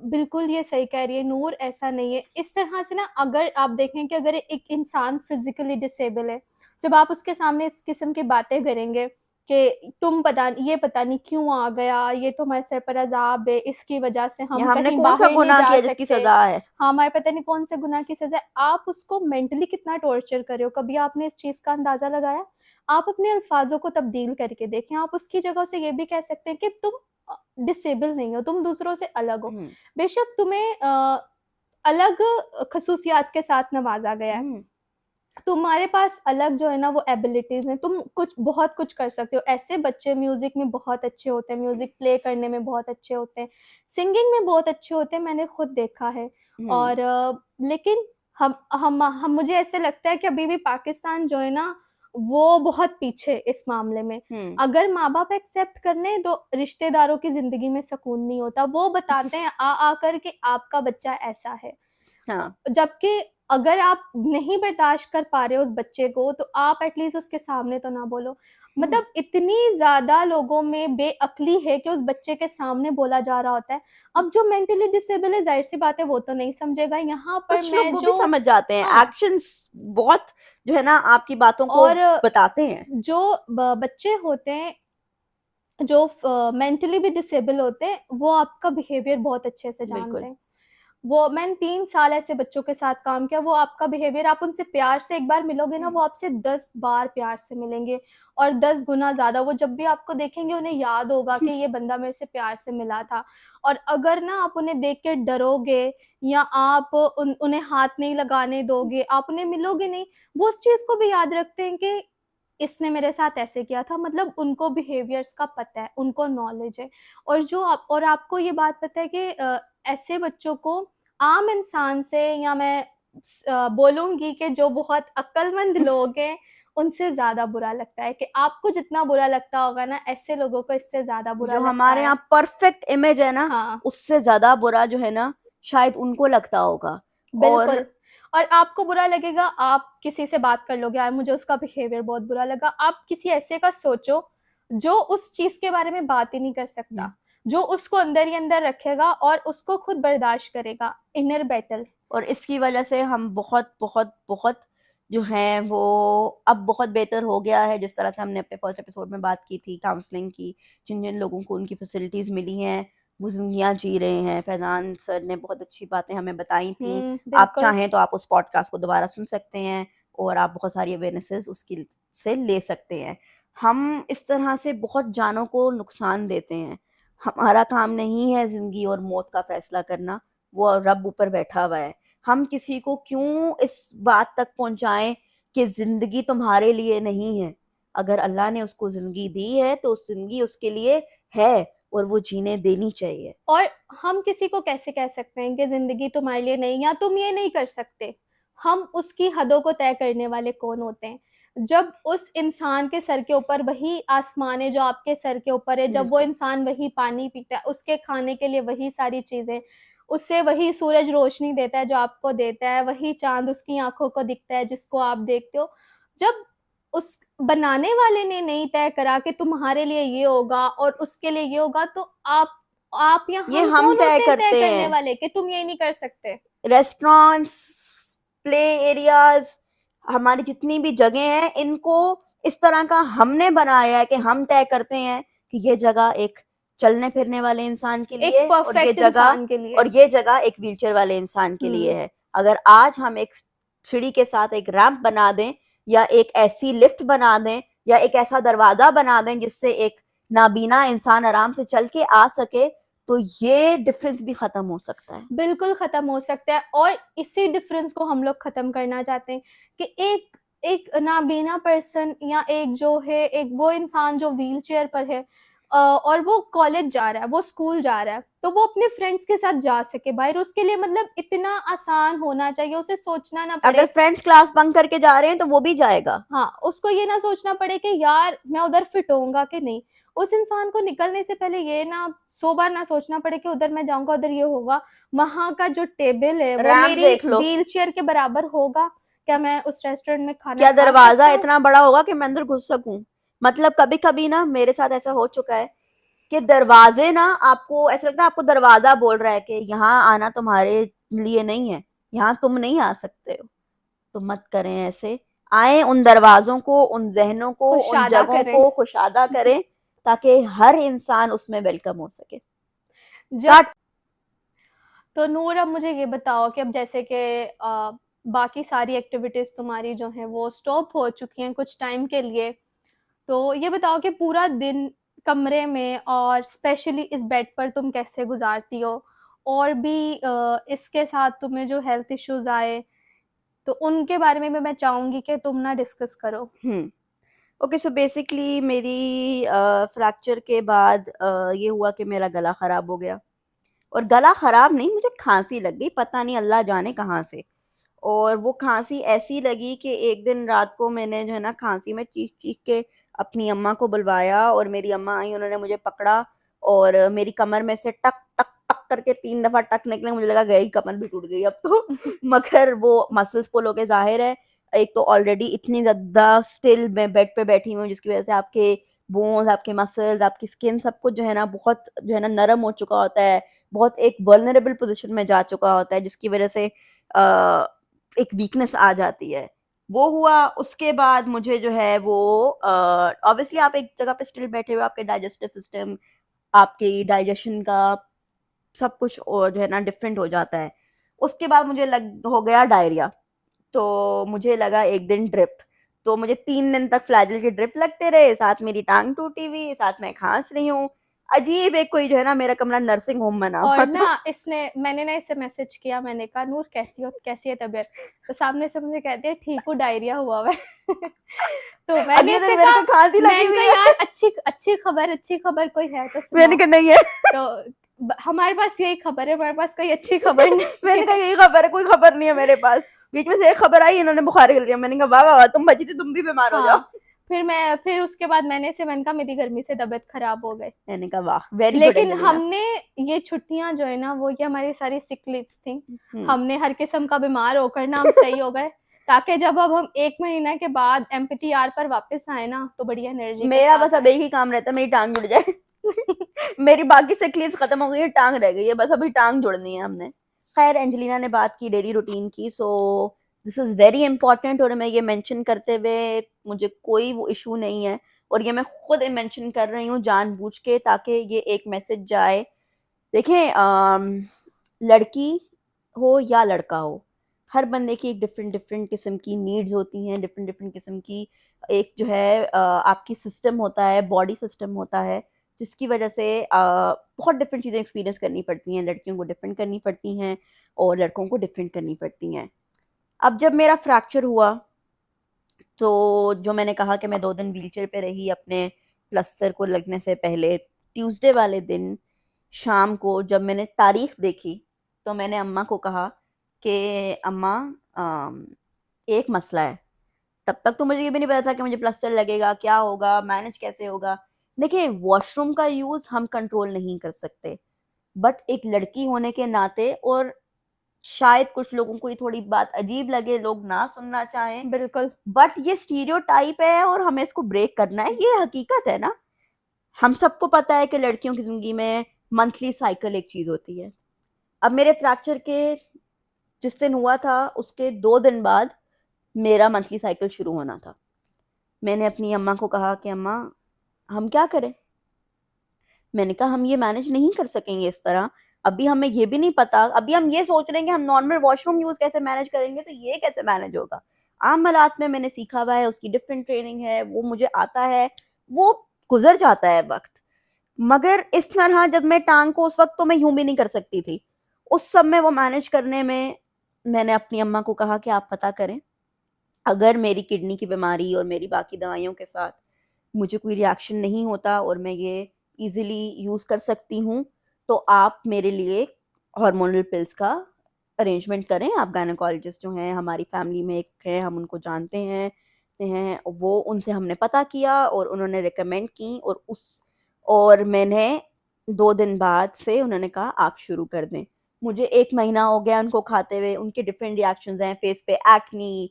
Speaker 2: बिल्कुल ये सही कह रही है नूर, ऐसा नहीं है। इस तरह से ना, अगर आप देखें कि अगर एक इंसान फिजिकली डिसेबल है, जब आप उसके सामने इस किस्म की बातें करेंगे कि ये पता नहीं क्यों आ गया, ये तो हमारे सर पर अजाब है, इसकी वजह से
Speaker 1: या
Speaker 2: हम
Speaker 1: हमने
Speaker 2: कहीं
Speaker 1: कौन सा
Speaker 2: बाहर नहीं
Speaker 1: गुनाह
Speaker 2: जा
Speaker 1: किया जिसकी
Speaker 2: सकते,
Speaker 1: सजा है?
Speaker 2: हाँ हमारे पता नहीं कौन से गुनाह की सजा है। आप उसको मेंटली कितना टॉर्चर कर रहे हो, कभी आपने इस चीज का अंदाजा लगाया? आप अपने अल्फाजों को तब्दील करके देखें। आप उसकी जगह से ये भी कह सकते हैं कि तुम डिसेबल नहीं हो, तुम दूसरों से अलग हो।
Speaker 1: हम्म।
Speaker 2: बेशक तुम्हें अलग खसूसियात के साथ नवाजा गया है,
Speaker 1: हम्म।
Speaker 2: तुम्हारे पास अलग जो है ना वो एबिलिटीज हैं, तुम कुछ बहुत कुछ कर सकते हो। ऐसे बच्चे म्यूजिक में बहुत अच्छे होते हैं, म्यूजिक प्ले करने में बहुत अच्छे होते हैं, सिंगिंग में बहुत अच्छे होते हैं, मैंने खुद देखा है।
Speaker 1: हम्म।
Speaker 2: और लेकिन हम मुझे ऐसे लगता है कि अभी भी पाकिस्तान जो है ना वो बहुत पीछे इस मामले में।
Speaker 1: हम्म।
Speaker 2: अगर माँ बाप एक्सेप्ट करने तो रिश्तेदारों की जिंदगी में सुकून नहीं होता। वो बताते हैं आ आकर कि आपका बच्चा ऐसा है,
Speaker 1: हाँ।
Speaker 2: जबकि अगर आप नहीं बर्दाश्त कर पा रहे हो उस बच्चे को, तो आप एटलीस्ट उसके सामने तो ना बोलो।
Speaker 1: हम्म।
Speaker 2: मतलब इतनी ज्यादा लोगों में बेअक्ली है कि उस बच्चे के सामने बोला जा रहा होता है। अब जो मेंटली डिसेबल है, जाहिर सी बात है वो तो नहीं समझेगा। यहाँ पर
Speaker 1: कुछ लोग
Speaker 2: मैं
Speaker 1: वो भी
Speaker 2: जो,
Speaker 1: समझ जाते हैं,
Speaker 2: हाँ,
Speaker 1: एक्शंस बहुत जो है ना आपकी बातों को
Speaker 2: और
Speaker 1: बताते हैं।
Speaker 2: जो बच्चे होते हैं जो मेंटली भी डिसेबल होते हैं, वो आपका बिहेवियर बहुत अच्छे से जानते
Speaker 1: बिल्कुल।
Speaker 2: हैं। वो मैंने 3 साल ऐसे बच्चों के साथ काम किया। वो आपका बिहेवियर, आप उनसे प्यार से एक बार मिलोगे ना,
Speaker 1: हम्म।
Speaker 2: वो आपसे 10 बार प्यार से मिलेंगे, और 10 गुना ज्यादा। वो जब भी आपको देखेंगे उन्हें याद होगा कि ये बंदा मेरे से प्यार से मिला था। और अगर ना आप उन्हें देख के डरोगे, या आप उन्हें हाथ नहीं लगाने दोगे, आप उन्हें मिलोगे नहीं, वो उस चीज को भी याद रखते हैं कि इसने मेरे साथ ऐसे किया था। मतलब उनको बिहेवियर्स का पता है, उनको नॉलेज है। और और आपको ये बात पता है कि ऐसे बच्चों को आम इंसान से, या मैं बोलूंगी कि जो बहुत अक्लमंद लोग हैं उनसे ज्यादा बुरा लगता है। कि आपको जितना बुरा लगता होगा ना, ऐसे लोगों को इससे ज्यादा बुरा
Speaker 1: जो
Speaker 2: लगता
Speaker 1: हमारे
Speaker 2: है।
Speaker 1: यहाँ परफेक्ट इमेज है ना,
Speaker 2: हाँ,
Speaker 1: उससे ज्यादा बुरा जो है ना शायद उनको लगता होगा। और
Speaker 2: बिल्कुल। और आपको बुरा लगेगा, आप किसी से बात कर लोगे, यार मुझे उसका बिहेवियर बहुत बुरा लगा। आप किसी ऐसे का सोचो जो उस चीज के बारे में बात ही नहीं कर सकता, जो उसको अंदर ही अंदर रखेगा और उसको खुद बर्दाश्त करेगा। Inner battle.
Speaker 1: और इसकी वजह से हम बहुत बहुत बहुत जो हैं वो अब बहुत बेहतर हो गया है। जिस तरह से हमने अपने फर्स्ट एपिसोड में बात की थी काउंसलिंग की, जिन जिन लोगों को उनकी फैसिलिटीज़ मिली हैं वो जिंदगियां जी रहे हैं। फैजान सर ने बहुत अच्छी बातें हमें बताई थी। आप
Speaker 2: बिल्कुल।
Speaker 1: चाहें तो आप उस पॉडकास्ट को दोबारा सुन सकते हैं और आप बहुत सारी अवेयरनेसेस उसकी से ले सकते हैं। हम इस तरह से बहुत जानों को नुकसान देते हैं। हमारा काम नहीं है ज़िंदगी और मौत का फैसला करना, वो रब ऊपर बैठा हुआ है। हम किसी को क्यों इस बात तक पहुंचाएं कि जिंदगी तुम्हारे लिए नहीं है? अगर अल्लाह ने उसको जिंदगी दी है तो उस जिंदगी उसके लिए है और वो जीने देनी चाहिए।
Speaker 2: और हम किसी को कैसे कह सकते हैं कि जिंदगी तुम्हारे लिए नहीं, या तुम ये नहीं कर सकते? हम उसकी हदों को तय करने वाले कौन होते हैं? जब उस इंसान के सर के ऊपर वही आसमान है जो आपके सर के ऊपर है, जब वो
Speaker 1: बिल्कुल।
Speaker 2: इंसान वही पानी पीता है, उसके खाने के लिए वही सारी चीजें, उससे वही सूरज रोशनी देता है जो आपको देता है, वही चाँद उसकी आँखों को दिखता है जिसको आप देखते हो। जब उस बनाने वाले ने नहीं तय करा कि तुम्हारे लिए ये होगा और उसके लिए ये होगा, तो आप या
Speaker 1: ये
Speaker 2: हम
Speaker 1: हम
Speaker 2: कौन
Speaker 1: तय
Speaker 2: होते हैं तय
Speaker 1: करते
Speaker 2: करने
Speaker 1: हैं।
Speaker 2: वाले कि तुम ये नहीं कर सकते?
Speaker 1: रेस्टोरेंट्स, प्ले एरियाज, हमारी जितनी भी जगह हैं, इनको इस तरह का हमने बनाया है कि हम तय करते हैं कि ये जगह एक चलने फिरने वाले इंसान के
Speaker 2: एक
Speaker 1: लिए
Speaker 2: परफेक्ट इंसान के लिए।
Speaker 1: और ये जगह एक व्हीलचेयर वाले इंसान के लिए
Speaker 2: हुँ।
Speaker 1: है। अगर आज हम एक सीढ़ी के साथ एक रैंप बना दें, या एक ऐसी लिफ्ट बना दें, या एक ऐसा दरवाजा बना दें जिससे एक नाबीना इंसान आराम से चल के आ सके, तो ये डिफरेंस भी खत्म हो सकता है।
Speaker 2: बिल्कुल ख़त्म हो सकता है, और इसी डिफ़रेंस को हम लोग ख़त्म करना चाहते हैं कि एक एक नाबीना पर्सन या एक जो है, एक वो इंसान जो व्हीलचेयर पर है और वो कॉलेज जा रहा है, वो स्कूल जा रहा है, तो वो अपने फ्रेंड्स के साथ जा सके बाहर। उसके लिए मतलब इतना आसान होना चाहिए, उसे सोचना ना
Speaker 1: अगर
Speaker 2: पड़े।
Speaker 1: फ्रेंड्स क्लास बंक करके जा रहे हैं तो वो भी जाएगा।
Speaker 2: हाँ, उसको ये ना सोचना पड़े कि यार मैं उधर फिट होऊँगा कि नहीं। उस इंसान को निकलने से पहले ये ना 100 बार ना सोचना पड़े कि उधर मैं जाऊँगा, उधर ये होगा। वहाँ का जो टेबल है वो
Speaker 1: रैंप
Speaker 2: मेरी
Speaker 1: देख लो,
Speaker 2: व्हीलचेयर के बराबर होगा? क्या मैं उस रेस्टोरेंट में खाना
Speaker 1: क्या
Speaker 2: खा
Speaker 1: दरवाजा
Speaker 2: सकती हूँ?
Speaker 1: इतना बड़ा होगा कि मैं अंदर घुस सकूं? मतलब कभी कभी ना मेरे साथ ऐसा हो चुका है कि दरवाजे ना, आपको ऐसा लगता है आपको दरवाजा बोल रहा है कि यहाँ आना तुम्हारे लिए नहीं है, यहाँ तुम नहीं आ सकते हो। तो मत करें ऐसे। आए, उन दरवाजों को, उन जहनों को, उन
Speaker 2: कुशादा
Speaker 1: जगहों
Speaker 2: करें।
Speaker 1: को खुशादा करें, ताकि हर इंसान उसमें वेलकम हो सके।
Speaker 2: जब तो नूर, अब मुझे ये बताओ कि अब जैसे कि बाकी सारी एक्टिविटीज़ तुम्हारी जो हैं वो स्टॉप हो चुकी हैं कुछ टाइम के लिए। तो ये बताओ कि पूरा दिन कमरे में और स्पेशली इस बेड पर तुम कैसे गुज़ारती हो? और भी इसके साथ तुम्हें जो हेल्थ इश्यूज़ आए, तो उनके बारे में भी मैं चाहूँगी कि तुम ना डिस्कस करो।
Speaker 1: हम्म। ओके, सो बेसिकली मेरी फ्रैक्चर के बाद ये हुआ कि मेरा गला ख़राब हो गया। और गला ख़राब नहीं, मुझे खांसी लग गई, पता नहीं अल्लाह जाने कहाँ से। और वो खांसी ऐसी लगी कि एक दिन रात को मैंने जो है ना खांसी में चीख चीख के अपनी अम्मा को बुलवाया, और मेरी अम्मा आई, उन्होंने मुझे पकड़ा और मेरी कमर में से टक टक टक करके 3 दफ़ा टक निकले। मुझे लगा गई, कमर भी टूट गई अब तो। मगर वो मसल्स पुल होके ज़ाहिर है। एक तो ऑलरेडी इतनी ज़्यादा स्टिल मैं बेड पे बैठी हुई हूँ, जिसकी वजह से आपके बोन्स, आपके मसल्स, आपकी स्किन, सब कुछ जो है ना बहुत जो है ना नरम हो चुका होता है, बहुत एक वल्नरेबल पोजीशन में जा चुका होता है, जिसकी वजह से एक वीकनेस आ जाती है। वो हुआ। उसके बाद मुझे जो है वो ऑब्वियसली आप एक जगह पे स्टिल बैठे हुए, आपके डाइजेस्टिव सिस्टम, आपके डाइजेशन का सब कुछ और जो है ना डिफरेंट हो जाता है। उसके बाद मुझे लग हो गया डायरिया। तो मुझे लगा एक दिन ड्रिप। तो मुझे 3 दिन तक फ्लैजल के ड्रिप लगते रहे, साथ मेरी टांग टूटी हुई, साथ मैं खांस रही हूँ। अजीब एक कोई जो है ना, मेरा कमरा नर्सिंग होम बना हुआ
Speaker 2: और ना
Speaker 1: था।
Speaker 2: मैंने ना इसे मैसेज किया, मैंने कहा नूर कैसी हो, कैसी है तबीयत? तो सामने से मुझे कहती है ठीक हूँ, डायरिया हुआ हुआ है। तो
Speaker 1: अगले दिन मेरे
Speaker 2: कहा
Speaker 1: को खांसी लगी
Speaker 2: मैंने
Speaker 1: हुई
Speaker 2: कहा
Speaker 1: है।
Speaker 2: यार अच्छी खबर कोई है तो
Speaker 1: मैंने
Speaker 2: सुनाओ।
Speaker 1: कहा नहीं है।
Speaker 2: तो हमारे पास यही खबर है, हमारे पास कोई अच्छी खबर नहीं
Speaker 1: मैंने कहा
Speaker 2: है।
Speaker 1: यही खबर है, कोई खबर नहीं है मेरे पास। बीच में से एक खबर आई, इन्होंने बुखार कर लिया। मैंने कहा वाह वाह वाह, तुम बची थी, तुम भी बीमार हो जाओ।
Speaker 2: हाँ, फिर उसके बाद मैंने कहा मेरी गर्मी से तबीयत खराब हो गई।
Speaker 1: मैंने कहा वाह, वेरी गुड
Speaker 2: लेकिन
Speaker 1: एंजेलिना।
Speaker 2: हमने ये छुट्टियां जो है ना, वो ये हमारी सारी सिक लीव्स थी।
Speaker 1: हम्म।
Speaker 2: हमने हर किस्म का बीमार होकर ना हम सही हो गए, ताकि जब अब हम 1 महीना के बाद एम्पैथी आर पर वापस आए ना, तो बड़ी एनर्जी के
Speaker 1: मेरा बस
Speaker 2: साथ
Speaker 1: अब
Speaker 2: आए।
Speaker 1: एक ही काम रहता है, मेरी टांग जुड़ जाए। मेरी बाकी से क्लिप्स खत्म हो गई है, टांग रह गई है, बस अभी टांग जोड़नी है हमने। खैर, एंजेलिना ने बात की डेली रूटीन की, so this is very important. और मैं ये मेंशन करते हुए मुझे कोई वो इशू नहीं है, और ये मैं खुद मेंशन कर रही हूँ जानबूझ के, ताकि ये एक मैसेज जाए। देखें, लड़की हो या लड़का हो, हर बंदे की एक डिफरेंट डिफरेंट किस्म की नीड्स होती हैं, डिफरेंट डिफरेंट किस्म की एक जो है आपकी सिस्टम होता है, बॉडी सिस्टम होता है, जिसकी वजह से बहुत डिफरेंट चीज़ें एक्सपीरियंस करनी पड़ती हैं। लड़कियों को डिफरेंट करनी पड़ती हैं और लड़कों को डिफरेंट करनी पड़ती हैं। अब जब मेरा फ्रैक्चर हुआ, तो जो मैंने कहा कि मैं 2 दिन व्हीलचेयर पे रही अपने प्लस्तर को लगने से पहले, ट्यूसडे वाले दिन शाम को जब मैंने तारीख देखी, तो मैंने अम्मा को कहा कि अम्मा, अम, एक मसला है। तब तक तो मुझे ये भी नहीं पता था कि मुझे प्लस्तर लगेगा, क्या होगा, मैनेज कैसे होगा। देखिए, वॉशरूम का यूज़ हम कंट्रोल नहीं कर सकते, बट एक लड़की होने के नाते, और शायद कुछ लोगों को ये थोड़ी बात अजीब लगे, लोग ना सुनना चाहें,
Speaker 2: बिल्कुल
Speaker 1: बट ये स्टीरियोटाइप है और हमें इसको ब्रेक करना है, ये हकीकत है ना। हम सबको पता है कि लड़कियों की जिंदगी में मंथली साइकिल एक चीज होती है। अब मेरे फ्रैक्चर के जिस दिन हुआ था उसके 2 दिन बाद मेरा मंथली साइकिल शुरू होना था। मैंने अपनी अम्मा को कहा कि अम्मा हम क्या करें। मैंने कहा हम ये मैनेज नहीं कर सकेंगे इस तरह, अभी हमें ये भी नहीं पता, अभी हम ये सोच रहे हैं कि हम नॉर्मल वॉशरूम यूज कैसे मैनेज करेंगे, तो ये कैसे मैनेज होगा। आम हालात में मैंने सीखा हुआ है, उसकी डिफरेंट ट्रेनिंग है, वो मुझे आता है, वो गुजर जाता है वक्त। मगर इस तरह जब मैं टांग को, उस वक्त तो मैं यूं भी नहीं कर सकती थी, उस सब में वो मैनेज करने में मैंने अपनी अम्मा को कहा कि आप पता करें, अगर मेरी किडनी की बीमारी और मेरी बाकी दवाइयों के साथ मुझे कोई रिएक्शन नहीं होता और मैं ये इजीली यूज कर सकती हूँ, तो आप मेरे लिए हार्मोनल पिल्स का अरेंजमेंट करें। आप गायनेकोलॉजिस्ट जो हैं हमारी फैमिली में एक है, हम उनको जानते हैं वो, उनसे हमने पता किया और उन्होंने रिकमेंड की, और मैंने 2 दिन बाद से उन्होंने कहा आप शुरू कर दें। मुझे 1 महीना हो गया उनको खाते हुए, उनके डिफरेंट रिएक्शंस हैं, फेस पे एक्नी,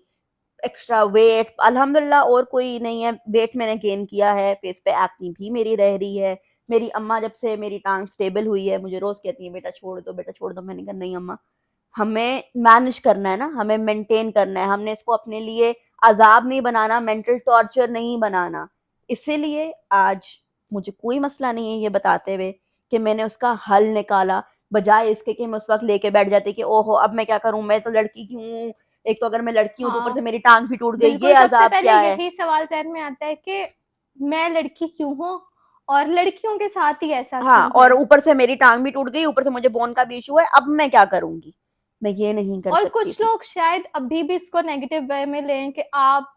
Speaker 1: एक्स्ट्रा वेट, अल्हम्दुलिल्लाह और कोई नहीं है, वेट मैंने गेन किया है, फेस पे एक्नी भी मेरी रह रही है। मेरी अम्मा जब से मेरी टांग स्टेबल हुई है मुझे रोज कहती है बेटा छोड़ दो, बेटा छोड़ दो। मैंने कहा नहीं अम्मा, हमें मैनेज करना है ना, हमें मेंटेन करना है, हमने इसको अपने लिए अजाब नहीं बनाना, मेंटल टॉर्चर नहीं बनाना। इसीलिए आज मुझे कोई मसला नहीं है ये बताते हुए कि मैंने उसका हल निकाला, बजाय इसके कि मैं उस वक्त लेके बैठ जाती कि ओहो अब मैं क्या करूं, मैं तो लड़की क्यों हूँ, एक तो अगर मैं लड़की हूँ तो ऊपर से
Speaker 2: हाँ
Speaker 1: मेरी टांग भी टूट गई, ये
Speaker 2: बिल्कुल, सबसे
Speaker 1: अजाब
Speaker 2: पहले
Speaker 1: क्या है।
Speaker 2: यही सवाल ज़हन में आता है कि मैं लड़की क्यों हूँ और लड़कियों के साथ ही ऐसा
Speaker 1: हाँ,
Speaker 2: क्यों
Speaker 1: और
Speaker 2: है।
Speaker 1: ऊपर से मेरी टांग भी टूट गई, ऊपर से मुझे बोन का भी इशू है, अब मैं क्या करूंगी, मैं ये नहीं कर
Speaker 2: और
Speaker 1: सकती
Speaker 2: कुछ
Speaker 1: थी।
Speaker 2: लोग शायद अभी भी इसको नेगेटिव वे में लें कि आप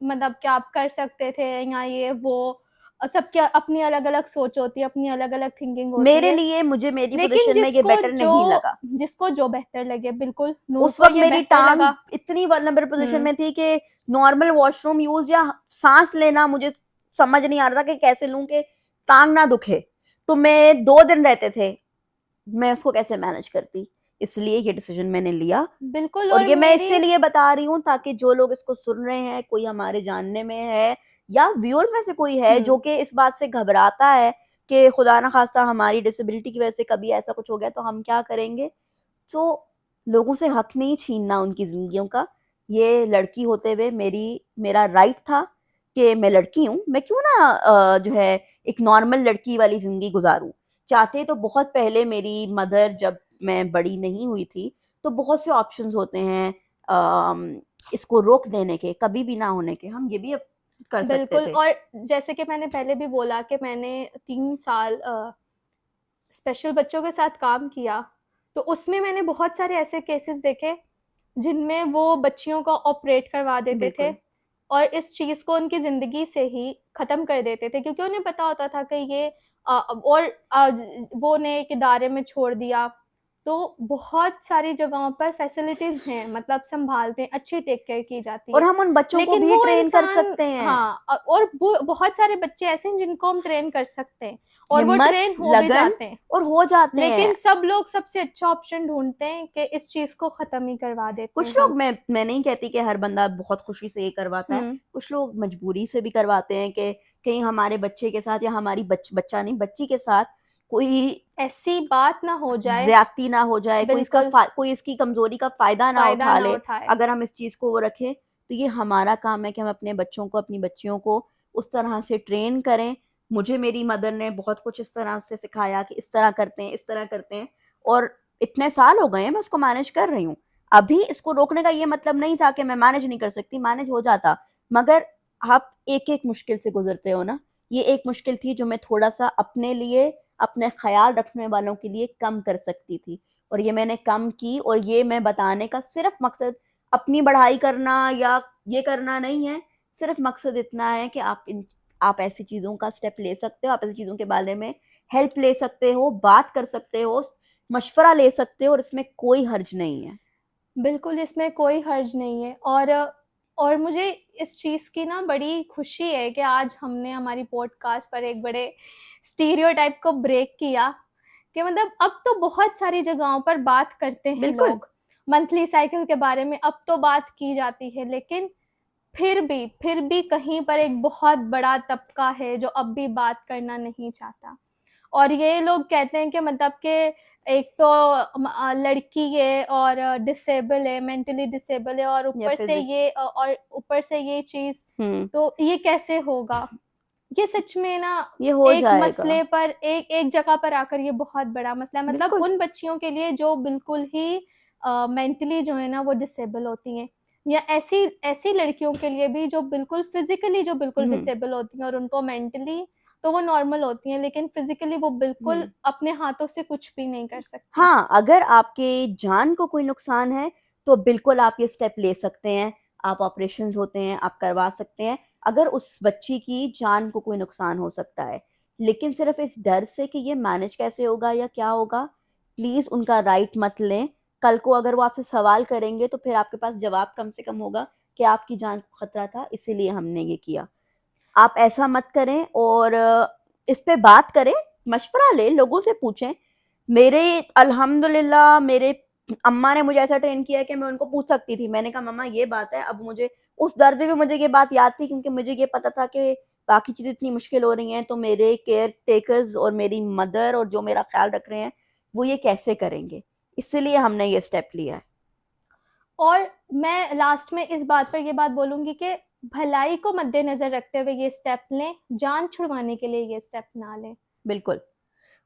Speaker 2: मतलब क्या आप कर सकते थे या ये वो, सबकी अपनी अलग-अलग सोच होती है, अपनी अलग-अलग थिंकिंग होती
Speaker 1: मेरे
Speaker 2: है।
Speaker 1: लिए, मुझे मेरी
Speaker 2: लेकिन
Speaker 1: पोजीशन में ये बेटर नहीं लगा।
Speaker 2: जिसको जो बेहतर लगे, बिल्कुल, नूर
Speaker 1: उस
Speaker 2: को
Speaker 1: वक्त
Speaker 2: ये
Speaker 1: मेरी
Speaker 2: बेहतर
Speaker 1: टांग
Speaker 2: लगा।
Speaker 1: इतनी वल्नरेबल पोजीशन
Speaker 2: हुँ,
Speaker 1: में थी कि नॉर्मल वॉशरूम यूज या सांस लेना मुझे समझ नहीं आ रहा था कि कैसे लूं कि टांग ना दुखे। तो मैं 2 दिन रहते थे, मैं उसको कैसे मैनेज करती। इसलिए ये डिसीजन मैंने लिया,
Speaker 2: बिल्कुल
Speaker 1: और
Speaker 2: और
Speaker 1: ये मैं
Speaker 2: मेरी
Speaker 1: इसीलिए बता रही हूँ ताकि जो लोग इसको सुन रहे हैं, कोई हमारे जानने में है या व्यूअर्स में से कोई है
Speaker 2: हुँ,
Speaker 1: जो कि इस बात से घबराता है कि खुदा ना खास्ता हमारी डिसेबिलिटी की वजह से कभी ऐसा कुछ हो गया तो हम क्या करेंगे, तो लोगों से हक नहीं छीनना उनकी जिंदगियों का। ये लड़की होते हुए मेरा राइट था कि मैं लड़की हूँ, मैं क्यों ना जो है एक नॉर्मल लड़की वाली जिंदगी गुजारूं। चाहते तो बहुत पहले मेरी मदर, जब मैं बड़ी नहीं हुई थी, तो बहुत से ऑप्शंस होते हैं इसको रोक देने के, कभी भी ना होने के, हम ये भी अब कर सकते
Speaker 2: बिल्कुल
Speaker 1: थे।
Speaker 2: और जैसे कि मैंने पहले भी बोला कि मैंने 3 साल स्पेशल बच्चों के साथ काम किया, तो उसमें मैंने बहुत सारे ऐसे केसेस देखे, जिनमें वो बच्चियों को ऑपरेट करवा देते थे
Speaker 1: बिल्कुल।
Speaker 2: और इस चीज़ को उनकी ज़िंदगी से ही ख़त्म कर देते थे क्योंकि उन्हें पता होता था कि ये वो उन्हें एक इदारे में छोड़ दिया। तो बहुत सारी जगहों पर फैसिलिटीज़ हैं, मतलब सँभालते हैं, अच्छी टेक केयर की जाती
Speaker 1: और
Speaker 2: है।
Speaker 1: हम उन बच्चों को
Speaker 2: लेकिन
Speaker 1: भी
Speaker 2: वो
Speaker 1: ट्रेन कर
Speaker 2: इंसान
Speaker 1: सकते हैं।
Speaker 2: हाँ और वो बहुत सारे बच्चे ऐसे हैं जिनको हम ट्रेन कर सकते हैं और वो
Speaker 1: हिम्मत,
Speaker 2: ट्रेन हो भी
Speaker 1: लगन,
Speaker 2: जाते हैं।
Speaker 1: और हो जाते
Speaker 2: लेकिन
Speaker 1: हैं।
Speaker 2: सब लोग सबसे अच्छा ऑप्शन ढूँढते हैं कि इस चीज़ को ख़त्म ही करवा देते हैं
Speaker 1: कुछ लोग,
Speaker 2: हम।
Speaker 1: मैं नहीं कहती कि हर बंदा बहुत खुशी से ये करवाता है,
Speaker 2: हुँ,
Speaker 1: कुछ लोग मजबूरी से भी करवाते हैं कि कहीं हमारे बच्चे के साथ या हमारी बच्चा नहीं बच्ची के साथ कोई
Speaker 2: ऐसी बात ना हो जाए,
Speaker 1: ज्यादती ना हो जाए,
Speaker 2: बिल्कुल
Speaker 1: कोई इसकी कमजोरी का फायदा ना
Speaker 2: फ़ायदा
Speaker 1: उठा
Speaker 2: ना
Speaker 1: ले।
Speaker 2: उठाए।
Speaker 1: अगर हम इस चीज को वो रखें, तो ये हमारा काम है कि हम अपने बच्चों को, अपनी बच्चियों को उस तरह से ट्रेन करें। मुझे मेरी मदर ने बहुत कुछ इस तरह से सिखाया कि इस तरह करते हैं, इस तरह करते हैं, और इतने साल हो गए हैं मैं उसको मैनेज कर रही हूँ। अभी इसको रोकने का ये मतलब नहीं था कि मैं मैनेज नहीं कर सकती, मैनेज हो जाता। मगर आप एक एक मुश्किल से गुजरते हो ना, ये एक मुश्किल थी जो मैं थोड़ा सा अपने लिए, अपने ख्याल रखने वालों के लिए कम कर सकती थी, और ये मैंने कम की। और ये मैं बताने का सिर्फ मकसद अपनी बढ़ाई करना या ये करना नहीं है, सिर्फ मकसद इतना है कि आप ऐसी चीजों का स्टेप ले सकते हो, आप ऐसी चीजों के बारे में हेल्प ले सकते हो, बात कर सकते हो, मशवरा ले सकते हो, और इसमें कोई हर्ज नहीं है।
Speaker 2: बिल्कुल, इसमें कोई हर्ज नहीं है और मुझे इस चीज़ की ना बड़ी खुशी है कि आज हमने हमारी पॉडकास्ट पर एक बड़े स्टीरियोटाइप को ब्रेक किया कि मतलब अब तो बहुत सारी जगहों पर बात करते हैं
Speaker 1: बिल्कुल।
Speaker 2: लोग मंथली साइकिल के बारे में, अब तो बात की जाती है, लेकिन फिर भी कहीं पर एक बहुत बड़ा तबका है जो अब भी बात करना नहीं चाहता। और ये लोग कहते हैं कि मतलब कि एक तो लड़की है और डिसेबल है, मेंटली डिसेबल है, और
Speaker 1: या
Speaker 2: ऊपर से
Speaker 1: फिजिक
Speaker 2: ये चीज, तो ये कैसे होगा? ये सच में ना
Speaker 1: ये हो
Speaker 2: एक
Speaker 1: जाएगा।
Speaker 2: मसले पर एक एक जगह पर आकर ये बहुत बड़ा मसला है, मतलब
Speaker 1: बिल्कुल।
Speaker 2: उन बच्चियों के लिए जो बिल्कुल ही मेंटली जो है ना वो डिसेबल होती हैं, या ऐसी ऐसी लड़कियों के लिए भी जो बिल्कुल फिजिकली जो बिल्कुल
Speaker 1: हम्म।
Speaker 2: डिसेबल होती हैं, और उनको मेंटली तो वो नॉर्मल होती हैं, लेकिन फिजिकली वो बिल्कुल
Speaker 1: हम्म।
Speaker 2: अपने हाथों से कुछ भी नहीं कर सकती।
Speaker 1: हाँ, अगर आपके जान को कोई नुकसान है, तो बिल्कुल आप ये स्टेप ले सकते हैं। आप ऑपरेशंस होते हैं, आप करवा सकते हैं, अगर उस बच्ची की जान को कोई नुकसान हो सकता है। लेकिन सिर्फ़ इस डर से कि ये मैनेज कैसे होगा या क्या होगा, प्लीज़ उनका राइट मत लें। कल को अगर वो आपसे सवाल करेंगे, तो फिर आपके पास जवाब कम से कम होगा कि आपकी जान को खतरा था, इसीलिए हमने ये किया। आप ऐसा मत करें और इस पे बात करें, मशवरा लें, लोगों से पूछें। मेरे अल्हम्दुलिल्लाह मेरे अम्मा ने मुझे ऐसा ट्रेन किया है कि मैं उनको पूछ सकती थी। मैंने कहा मम्मा ये बात है, अब मुझे उस दर्द में भी मुझे ये बात याद थी, क्योंकि मुझे ये पता था कि बाकी चीज़ें इतनी मुश्किल हो रही हैं, तो मेरे केयर टेकर्स और मेरी मदर और जो मेरा ख़्याल रख रहे हैं, वो ये कैसे करेंगे? इसीलिए हमने ये स्टेप लिया है।
Speaker 2: और मैं लास्ट में इस बात पर ये बात बोलूंगी कि भलाई को मद्देनजर रखते हुए ये स्टेप लें, जान छुड़वाने के लिए ये स्टेप ना लें।
Speaker 1: बिल्कुल।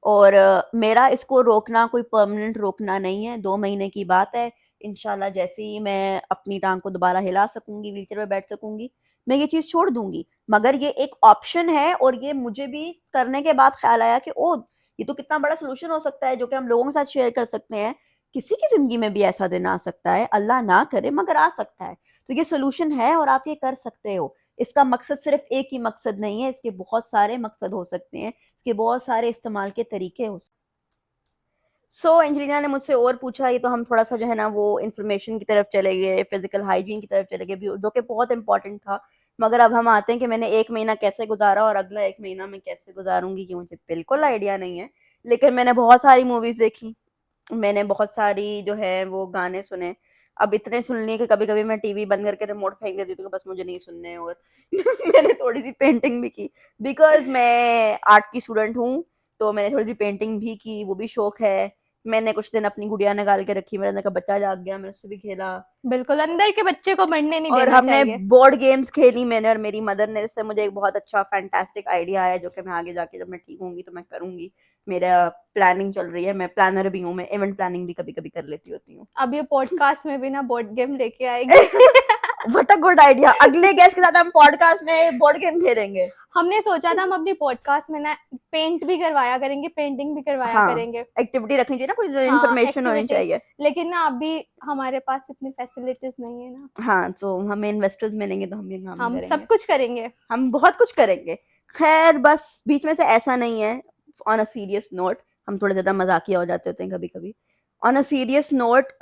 Speaker 1: और मेरा इसको रोकना कोई परमानेंट रोकना नहीं है, 2 महीने की बात है। इंशाल्लाह जैसे ही मैं अपनी टाँग को दोबारा हिला सकूँगी, व्हीलचेयर में बैठ सकूँगी, मैं ये चीज़ छोड़ दूँगी। मगर ये एक ऑप्शन है, और ये मुझे भी करने के बाद ख़्याल आया कि ओह! ये तो कितना बड़ा सॉल्यूशन हो सकता है, जो कि हम लोगों के साथ शेयर कर सकते हैं। किसी की ज़िंदगी में भी ऐसा दिन आ सकता है, अल्लाह ना करे मगर आ सकता है। तो ये सॉल्यूशन है और आप ये कर सकते हो। इसका मकसद सिर्फ़ एक ही मकसद नहीं है, इसके बहुत सारे मकसद हो सकते हैं। इसके बहुत सारे इस्तेमाल के तरीके हो सकते हैं। सो एंजेलिना ने मुझसे और पूछा, ये तो हम थोड़ा-सा जो है ना वो इन्फॉर्मेशन की तरफ चले गए, फिज़िकल हाइजीन की तरफ चले गए, जो कि बहुत इम्पोर्टेंट था। मगर अब हम आते हैं कि मैंने 1 महीना कैसे गुज़ारा और अगला 1 महीना मैं कैसे गुज़ारूँगी, ये मुझे बिल्कुल आइडिया नहीं है। लेकिन मैंने बहुत सारी मूवीज़ देखी, मैंने बहुत सारी जो है वो गाने सुने। अब इतने सुन लिए कि कभी-कभी मैं टीवी बंद करके रिमोट फेंक देती हूँ कि बस मुझे नहीं सुनने। और मैंने थोड़ी-सी पेंटिंग भी की, बिकॉज़ मैं आर्ट की स्टूडेंट हूँ, तो मैंने थोड़ी-सी पेंटिंग भी की, वो भी शौक है। मैंने कुछ दिन अपनी गुड़िया निकाल के रखी, मेरे अंदर का बच्चा जाग गया, मैंने उससे भी खेला।
Speaker 2: बिल्कुल, अंदर के बच्चे को मरने नहीं
Speaker 1: और
Speaker 2: देना
Speaker 1: हमने
Speaker 2: चाहिए।
Speaker 1: बोर्ड गेम्स खेली मैंने और मेरी मदर ने, जिससे मुझे एक बहुत अच्छा फैंटास्टिक आइडिया आया, जो कि मैं आगे जाके जब मैं ठीक होंगी तो मैं करूँगी। मेरा प्लानिंग चल रही है, मैं प्लानर भी हूँ, मैं इवेंट प्लानिंग भी कभी-कभी कर लेती होती हूँ।
Speaker 2: अब ये पॉडकास्ट में भी ना बोर्ड गेम लेके आएगी।
Speaker 1: What a good idea! अगले गेस्ट के साथ हम पॉडकास्ट में बोर्ड गेम खेलेंगे।
Speaker 2: हमने सोचा था हम अपनी पॉडकास्ट में ना पेंट भी करवाया करेंगे, पेंटिंग भी करवाया
Speaker 1: हाँ,
Speaker 2: करेंगे।
Speaker 1: एक्टिविटी रखनी चाहिए ना, कुछ
Speaker 2: हाँ,
Speaker 1: इन्फॉर्मेशन होनी
Speaker 2: एक्टिविटी,
Speaker 1: चाहिए।
Speaker 2: लेकिन ना अभी हमारे पास इतनी फैसिलिटीज नहीं है ना।
Speaker 1: हाँ, सो हमें इन्वेस्टर्स मिलेंगे तो हम ये काम
Speaker 2: हम
Speaker 1: करेंगे।
Speaker 2: सब कुछ करेंगे।
Speaker 1: हम बहुत कुछ करेंगे। ख़ैर बस बीच में से ऐसा नहीं है, ऑन अ सीरियस नोट हम थोड़े ज़्यादा मज़ाकिया हो जाते होते हैं कभी-कभी। ऑन अ सीरियस नोट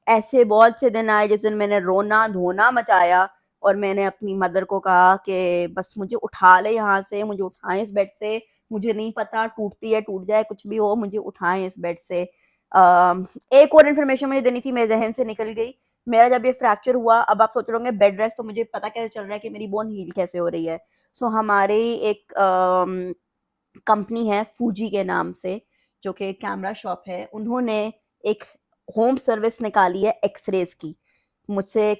Speaker 1: ऐसे बहुत से दिन आए जिस दिन मैंने रोना-धोना मचाया और मैंने अपनी मदर को कहा कि बस मुझे उठा ले यहाँ से, मुझे उठाएँ इस बेड से, मुझे नहीं पता टूटती है, टूट जाए, कुछ भी हो, मुझे उठाएँ इस बेड से। एक और इन्फॉर्मेशन मुझे देनी थी, मेरे ज़हन से निकल गई। मेरा जब ये फ्रैक्चर हुआ, अब आप सोच रहे होंगे बेड रेस्ट, तो मुझे पता कैसे चल रहा है कि मेरी बोन हील कैसे हो रही है। सो हमारे एक कंपनी है फूजी के नाम से, जो कि एक कैमरा शॉप है, उन्होंने एक होम सर्विस निकाली है एक्स-रेज़ की। मुझसे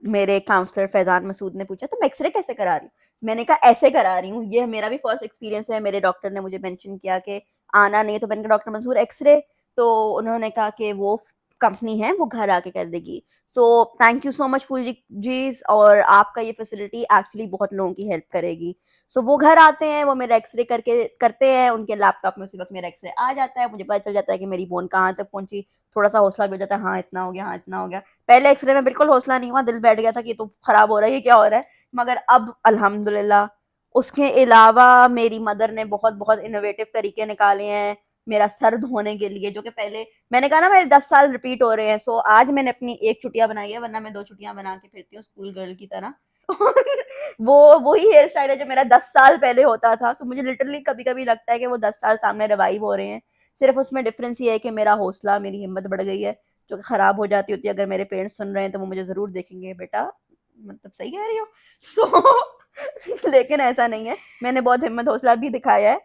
Speaker 1: मेरे काउंसलर फैज़ान मसूद ने पूछा, तुम एक्स-रे कैसे करा रही हो? मैंने कहा ऐसे करा रही हूँ, ये मेरा भी फर्स्ट एक्सपीरियंस है। मेरे डॉक्टर ने मुझे मेंशन किया कि आना नहीं है, तो मैंने कहा डॉक्टर मंसूर एक्स-रे, तो उन्होंने कहा कि वो कंपनी है, वो घर आके कर देगी। So thank you so much फूजी जीज़, और आपका ये फैसिलिटी एक्चुअली बहुत लोगों की हेल्प करेगी। सो वो घर आते हैं, वो मेरा एक्स-रे करके करते हैं, उनके लैपटॉप में उसी वक़्त मेरा एक्स-रे आ जाता है, मुझे पता चल जाता है कि मेरी बोन कहाँ तक पहुँची, थोड़ा-सा हौसला भी हो जाता है, हाँ, इतना हो गया, हाँ, इतना हो गया। पहले एक्स-रे में बिल्कुल हौसला नहीं हुआ, दिल बैठ गया था कि ये तो खराब हो रहा है, ये क्या हो रहा है? मगर अब अल्हम्दुलिल्लाह, उसके अलावा मेरी मदर ने बहुत-बहुत इनोवेटिव तरीके निकाले हैं, मेरा सर धोने के लिए, जो कि पहले मैंने कहा ना मेरे 10 साल रिपीट हो रहे हैं। सो आज मैंने अपनी 1 छुट्टियाँ बनाई है, वरना मैं 2 छुट्टियाँ बना के फिरती हूँ स्कूल गर्ल की तरह। और वो वही हेयर स्टाइल है जो मेरा 10 साल पहले होता था। सो मुझे लिटरली कभी कभी लगता है कि वो 10 साल सामने रिवाइव हो रहे हैं। सिर्फ उसमें डिफरेंस ये है कि मेरा हौसला, मेरी हिम्मत बढ़ गई है, जो कि खराब हो जाती होती है। अगर मेरे पेरेंट्स सुन रहे हैं तो वो मुझे जरूर देखेंगे, बेटा मतलब सही कह रही हो। सो लेकिन ऐसा नहीं है, मैंने बहुत हिम्मत हौसला भी दिखाया है।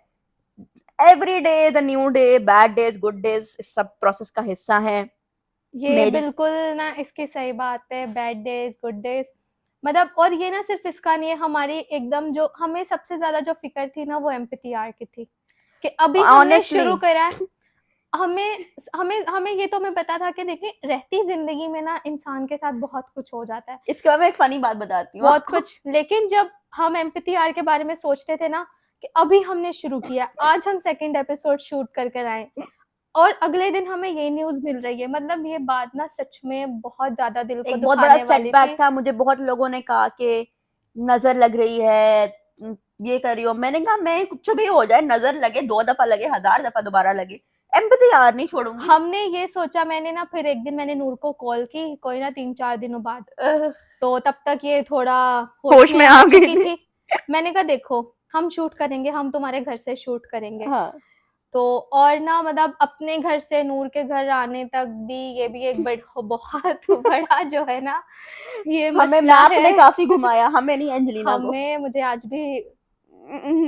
Speaker 1: Every day is a new day, bad days good days सब प्रोसेस का हिस्सा है।
Speaker 2: ये
Speaker 1: मेरी
Speaker 2: बिल्कुल ना इसकी सही बात है, बैड डेज गुड डेज। मतलब और ये ना सिर्फ इसका नहीं है, हमारी एकदम जो हमें सबसे ज्यादा जो फिक्र थी ना वो एम्पैथी आर की थी कि अभी हमने
Speaker 1: ऑनेस्टली
Speaker 2: शुरू करा है। हमें हमें हमें ये तो हमें पता था कि देखिए रहती जिंदगी में ना इंसान के साथ बहुत कुछ हो जाता है,
Speaker 1: इसके बाद मैं एक फनी बात बताती हूँ
Speaker 2: बहुत
Speaker 1: आपको।
Speaker 2: कुछ। लेकिन जब हम एम्पैथी आर के बारे में सोचते थे ना कि अभी हमने शुरू किया, आज हम सेकंड एपिसोड शूट कर कर आए और अगले दिन हमें ये न्यूज मिल रही है, मतलब ये बात ना सच में बहुत ज्यादा दिल को
Speaker 1: एक बहुत बड़ा
Speaker 2: दुखाने वाली
Speaker 1: सेटबैक
Speaker 2: थी।
Speaker 1: था। मुझे बहुत लोगों ने कहा कि नजर लग रही है, ये कर रही हो। मैंने कहा मैं कुछ भी हो जाए, नजर लगे, 2 दफा लगे, 1000 दफा दोबारा लगे, एम्पैथी यार नहीं छोड़ूंगी।
Speaker 2: हमने ये सोचा, मैंने ना फिर एक दिन मैंने नूर को कॉल की, कोई ना 3-4 दिनों बाद, तो तब तक ये थोड़ा होश
Speaker 1: होश
Speaker 2: में
Speaker 1: में
Speaker 2: आ
Speaker 1: आ गई
Speaker 2: चुकी
Speaker 1: थी।
Speaker 2: थी। मैंने कहा देखो हम शूट करेंगे, हम तुम्हारे घर से शूट करेंगे।
Speaker 1: हाँ,
Speaker 2: तो और ना मतलब अपने घर से नूर के घर आने तक भी ये भी एक बहुत बड़ा जो है ना ये
Speaker 1: हमें
Speaker 2: मसला
Speaker 1: मैप
Speaker 2: है।
Speaker 1: ने काफी घुमाया, हमें नहीं, एंजेलिना को।
Speaker 2: हमें मुझे आज भी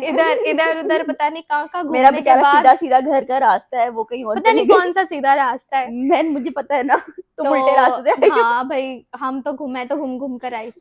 Speaker 2: इधर इधर उधर पता नहीं कहाँ कहाँ
Speaker 1: मेरा
Speaker 2: घूमने के
Speaker 1: बेचारा
Speaker 2: बाद
Speaker 1: सीधा सीधा घर का रास्ता है, वो कहीं और
Speaker 2: पता
Speaker 1: चली
Speaker 2: नहीं
Speaker 1: गई।
Speaker 2: कौन सा सीधा रास्ता है।
Speaker 1: मुझे पता है ना, तुम उल्टे रास्ते से
Speaker 2: तो
Speaker 1: आई हो।
Speaker 2: हाँ भाई, हम तो मैं तो घूम घूम कर आई।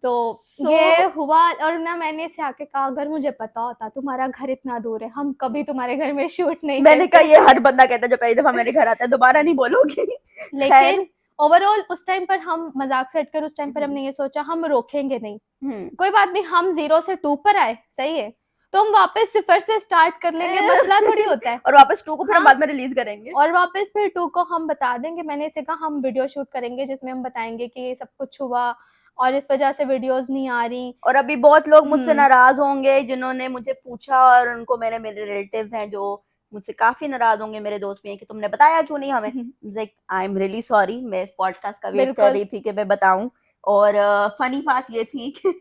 Speaker 2: तो
Speaker 1: सो
Speaker 2: ये हुआ और ना मैंने इसे आके कहा अगर मुझे पता होता तुम्हारा घर इतना दूर है हम कभी तुम्हारे घर में शूट नहीं
Speaker 1: मैंने कहा
Speaker 2: करते।
Speaker 1: ये हर बंदा कहता है जो पहली दफा मेरे घर आता है, दोबारा नहीं बोलोगी। खैर।
Speaker 2: लेकिन ओवरऑल उस टाइम पर हम मजाक से हटकर उस टाइम पर हमने ये सोचा हम रोकेंगे नहीं,
Speaker 1: हम्म।
Speaker 2: कोई बात नहीं, हम 0 से 2 पर आए सही है तो हम वापस 0 से स्टार्ट कर लेंगे, मसला थोड़ी होता है।
Speaker 1: और वापस 2 को फिर हम
Speaker 2: हाँ,
Speaker 1: बाद में रिलीज करेंगे।
Speaker 2: और वापस फिर 2 को हम बता देंगे। मैंने इसे कहा हम वीडियो शूट करेंगे जिसमें हम बताएंगे कि ये सब कुछ हुआ और इस वजह से वीडियोस नहीं आ रही।
Speaker 1: और अभी बहुत लोग मुझसे
Speaker 2: हम्म।
Speaker 1: नाराज होंगे जिन्होंने मुझे पूछा, और उनको मेरे रिलेटिव्स हैं जो मुझसे काफी नाराज होंगे, मेरे दोस्त भी हैं कि तुमने बताया क्यों नहीं हमें। Like I am really sorry, मैं इस पॉडकास्ट का वेट कर
Speaker 2: बिल्कुल।
Speaker 1: रही थी कि मैं बताऊं। और फनी बात ये थी कि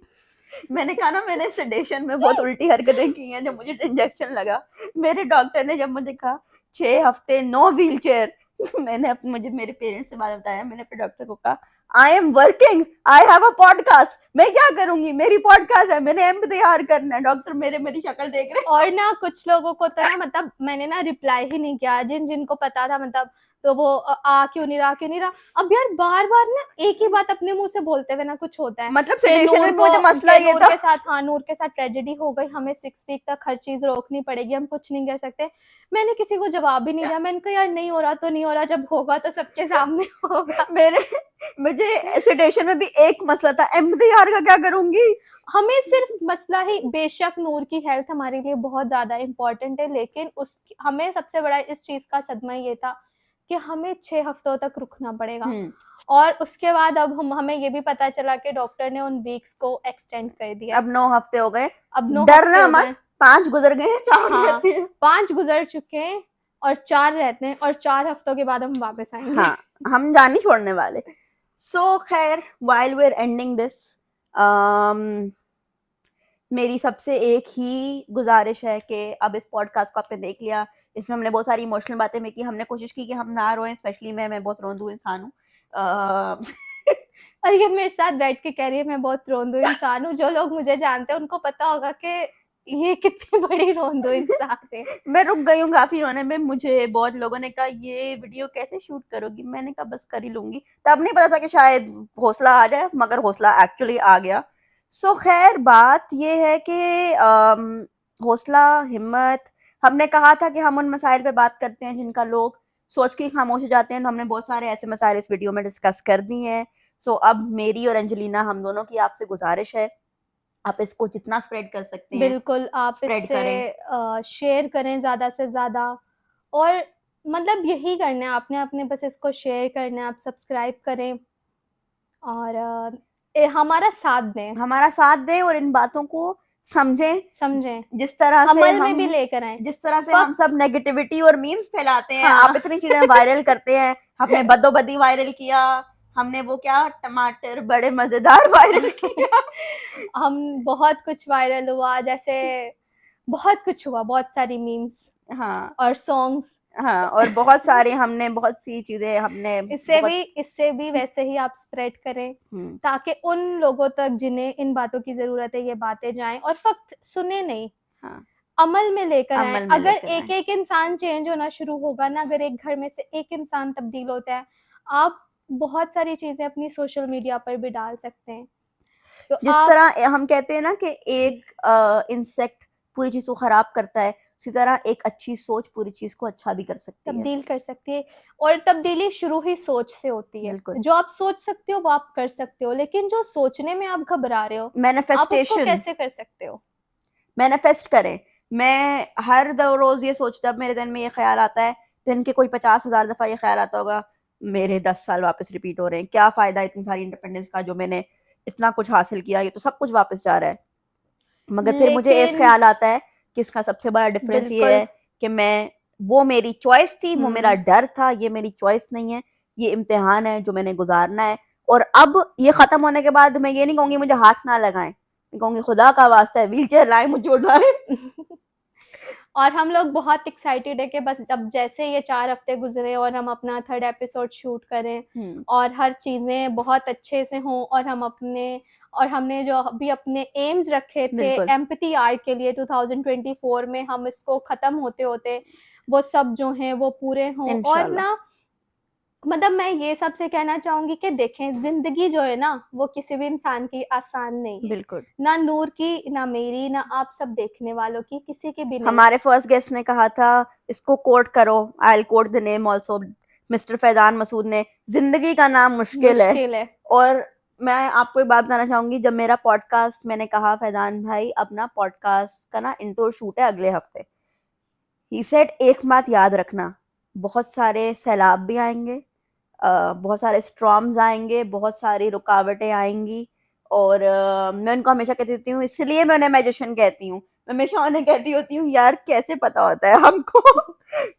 Speaker 1: मैंने कहा ना मैंने सेडेशन में बहुत उल्टी हरकतें की हैं जब मुझे इंजेक्शन लगा। मेरे डॉक्टर ने जब मुझे कहा 6 हफ्ते नो व्हील चेयर, मैंने मुझे मेरे पेरेंट्स से बात बताया, मैंने अपने डॉक्टर को कहा I am working, I have a podcast, मैं क्या करूंगी, मेरी पॉडकास्ट है, मैंने एम्पैथी करना है। डॉक्टर मेरी शक्ल देख रहे।
Speaker 2: और ना कुछ लोगों को तो ना मतलब मैंने ना रिप्लाई ही नहीं किया, जिनको पता था मतलब, तो वो आ क्यों नहीं रहा क्यों नहीं रहा। अब यार बार बार ना एक ही बात अपने मुंह से बोलते हुए ना कुछ होता है
Speaker 1: मतलब
Speaker 2: कि
Speaker 1: सेडेशन
Speaker 2: नूर
Speaker 1: में
Speaker 2: को
Speaker 1: मुझे मसला
Speaker 2: के
Speaker 1: ये
Speaker 2: नूर
Speaker 1: था।
Speaker 2: के साथ, हाँ नूर के साथ ट्रेजेडी हो गई, हमें 6 वीक तक हर चीज रोकनी पड़ेगी, हम कुछ नहीं कर सकते। मैंने किसी को जवाब ही नहीं दिया, मैंने कहा यार नहीं हो रहा तो नहीं हो रहा, जब होगा तो सबके सामने होगा।
Speaker 1: मेरे मुझे सेडेशन में भी एक मसला था, एम्पैथी का क्या करूंगी।
Speaker 2: हमें सिर्फ मसला ही, बेशक नूर की हेल्थ हमारे लिए बहुत ज्यादा इम्पोर्टेंट है, लेकिन उस हमें सबसे बड़ा इस चीज का सदमा ये था कि हमें 6 हफ्तों तक रुकना पड़ेगा। और उसके बाद अब हमें ये भी पता चला कि डॉक्टर ने उन वीक्स को एक्सटेंड कर दिया।
Speaker 1: अब 9 हफ्ते हो गए।
Speaker 2: अब 9 हफ्ते
Speaker 1: डरना
Speaker 2: हो
Speaker 1: मत,
Speaker 2: गए।
Speaker 1: 5 गुजर गए हैं, 4
Speaker 2: हाँ,
Speaker 1: रहते हैं।
Speaker 2: 5 गुजर चुके हैं और 4 रहते हैं, और 4 हफ्तों के बाद हम वापस आएंगे।
Speaker 1: हाँ, हम जान नहीं छोड़ने वाले। सो खैर, while we're ending this, मेरी सबसे एक ही गुजारिश है कि अब इस पॉडकास्ट को आपने देख लिया, इसमें हमने बहुत सारी इमोशनल बातें में की, हमने कोशिश की कि हम ना रोएं, स्पेशली मैं बहुत रोंदू इंसान हूँ।
Speaker 2: और ये मेरे साथ बैठ के कह रही है मैं बहुत रोंदू इंसान हूँ, जो लोग मुझे जानते हैं उनको पता होगा कि ये कितनी बड़ी रोंदू इंसान है।
Speaker 1: मैं रुक गई हूँ काफी रोने में। मुझे बहुत लोगों ने कहा ये वीडियो कैसे शूट करोगी, मैंने कहा बस कर ही लूंगी। तब नहीं पता था कि शायद हौसला आ जाए, मगर हौसला एक्चुअली आ गया। सो खैर बात ये है कि हौसला, हिम्मत, हमने कहा था कि हम उन मसाइल पे बात करते हैं जिनका लोग सोच के खामोश हो जाते हैं, तो हमने बहुत सारे ऐसे मसाइल इस वीडियो में डिस्कस कर दिए हैं। सो अब मेरी और एंजेलिना हम दोनों की आपसे गुजारिश है, आप इसको जितना स्प्रेड कर सकते हैं
Speaker 2: बिल्कुल आप
Speaker 1: स्प्रेड करें।
Speaker 2: इससे शेयर करें ज्यादा से ज्यादा, और मतलब यही करना है आपने, अपने बस इसको शेयर करना है, आप सब्सक्राइब करें और हमारा साथ दें,
Speaker 1: हमारा साथ दें और इन बातों को समझें।
Speaker 2: समझें,
Speaker 1: जिस तरह से
Speaker 2: अमल में
Speaker 1: हम
Speaker 2: भी लेकर आए।
Speaker 1: जिस तरह से हम
Speaker 2: फक
Speaker 1: सब नेगेटिविटी और मीम्स फैलाते हैं, आप
Speaker 2: हाँ।
Speaker 1: इतनी चीजें वायरल करते हैं, आपने बदोबदी वायरल किया, हमने वो क्या टमाटर बड़े मजेदार वायरल किया।
Speaker 2: हम बहुत कुछ वायरल हुआ, जैसे बहुत कुछ हुआ, बहुत सारी मीम्स
Speaker 1: हाँ
Speaker 2: और सॉन्ग्स।
Speaker 1: हाँ, और बहुत सारे हमने बहुत सी चीजें हमने बहुत
Speaker 2: इससे भी वैसे ही आप स्प्रेड करें, ताकि उन लोगों तक जिन्हें इन बातों की जरूरत है ये बातें जाएं, और फक्त सुने नहीं,
Speaker 1: हाँ,
Speaker 2: अमल में लेकर आए।
Speaker 1: अमल में
Speaker 2: अगर
Speaker 1: लेकर
Speaker 2: एक
Speaker 1: आए।
Speaker 2: एक इंसान चेंज होना शुरू होगा ना, अगर एक घर में से एक इंसान तब्दील होता है, आप बहुत सारी चीजें अपनी सोशल मीडिया पर भी डाल सकते हैं। तो
Speaker 1: जिस
Speaker 2: आप
Speaker 1: तरह हम कहते हैं ना कि एक इंसेक्ट पूरी चीज को खराब करता है, उसी तरह एक अच्छी सोच पूरी चीज को अच्छा भी कर सकती है।
Speaker 2: तब्दील कर सकती है, और तब्दीली शुरू ही सोच से होती है।
Speaker 1: बिल्कुल।
Speaker 2: जो आप सोच सकते हो वो आप कर सकते हो, लेकिन जो सोचने में आप घबरा रहे हो, आप उसको
Speaker 1: मैनिफेस्टेशन,
Speaker 2: कैसे कर सकते हो?
Speaker 1: मैनिफेस्ट करें। मैं हर रोज ये सोचता, मेरे दिन में ये ख्याल आता है, दिन के कोई 50,000 दफा ये ख्याल आता होगा, मेरे 10 साल वापस रिपीट हो रहे हैं, क्या फायदा इतनी सारी इंडिपेंडेंस का, जो मैंने इतना कुछ हासिल किया, ये तो सब कुछ वापस जा रहा है। मगर फिर मुझे एक
Speaker 2: लेकिन
Speaker 1: ख्याल आता है कि इसका सबसे बड़ा डिफरेंस ये
Speaker 2: बिल्कुल।
Speaker 1: है कि मैं, वो मेरी चॉइस थी, वो मेरा
Speaker 2: हम्म।
Speaker 1: डर था, ये मेरी चॉइस नहीं है, ये इम्तिहान है जो मैंने गुजारना है। और अब ये खत्म होने के बाद मैं ये नहीं कहूंगी मुझे हाथ ना लगाएं, मैं कहूंगी खुदा का वास्ता है व्हील चेयर लाए, मुझे उठाए।
Speaker 2: और हम लोग बहुत एक्साइटेड है कि बस अब जैसे ये 4 हफ्ते गुजरे और हम अपना 3rd एपिसोड शूट करें, और हर चीजें बहुत अच्छे से हों, और हमने जो अभी अपने एम्स रखे थे
Speaker 1: बिल्कुल।
Speaker 2: एम्पैथी आर्ट के लिए 2024 में, हम इसको खत्म होते होते वो सब जो हैं वो पूरे हों। और
Speaker 1: इंशाल्लाह।
Speaker 2: ना, मतलब मैं ये सबसे कहना चाहूंगी कि देखें, जिंदगी जो है ना वो किसी भी इंसान की आसान नहीं है,
Speaker 1: बिल्कुल।
Speaker 2: ना नूर की, ना मेरी, ना आप सब देखने वालों की, किसी की भी नहीं।
Speaker 1: हमारे फर्स्ट गेस्ट ने कहा था, इसको कोट करो, I will quote the name also, mister Faizan Masood ने, जिंदगी का नाम मुश्किल है।
Speaker 2: मुश्किल है।
Speaker 1: और मैं आपको एक बात बताना चाहूंगी, जब मेरा पॉडकास्ट, मैंने कहा फैजान भाई अपना पॉडकास्ट का ना इंट्रो शूट है अगले हफ्ते, ही सेड एक बात याद रखना, बहुत सारे सैलाब भी आएंगे, बहुत सारे स्ट्रॉम्स आएंगे, बहुत सारी रुकावटें आएंगी। और मैं उनको हमेशा कहती होती हूँ, इसलिए मैं उन्हें मैजिशियन कहती हूँ, मैं हमेशा उन्हें कहती होती हूँ यार कैसे पता होता है हमको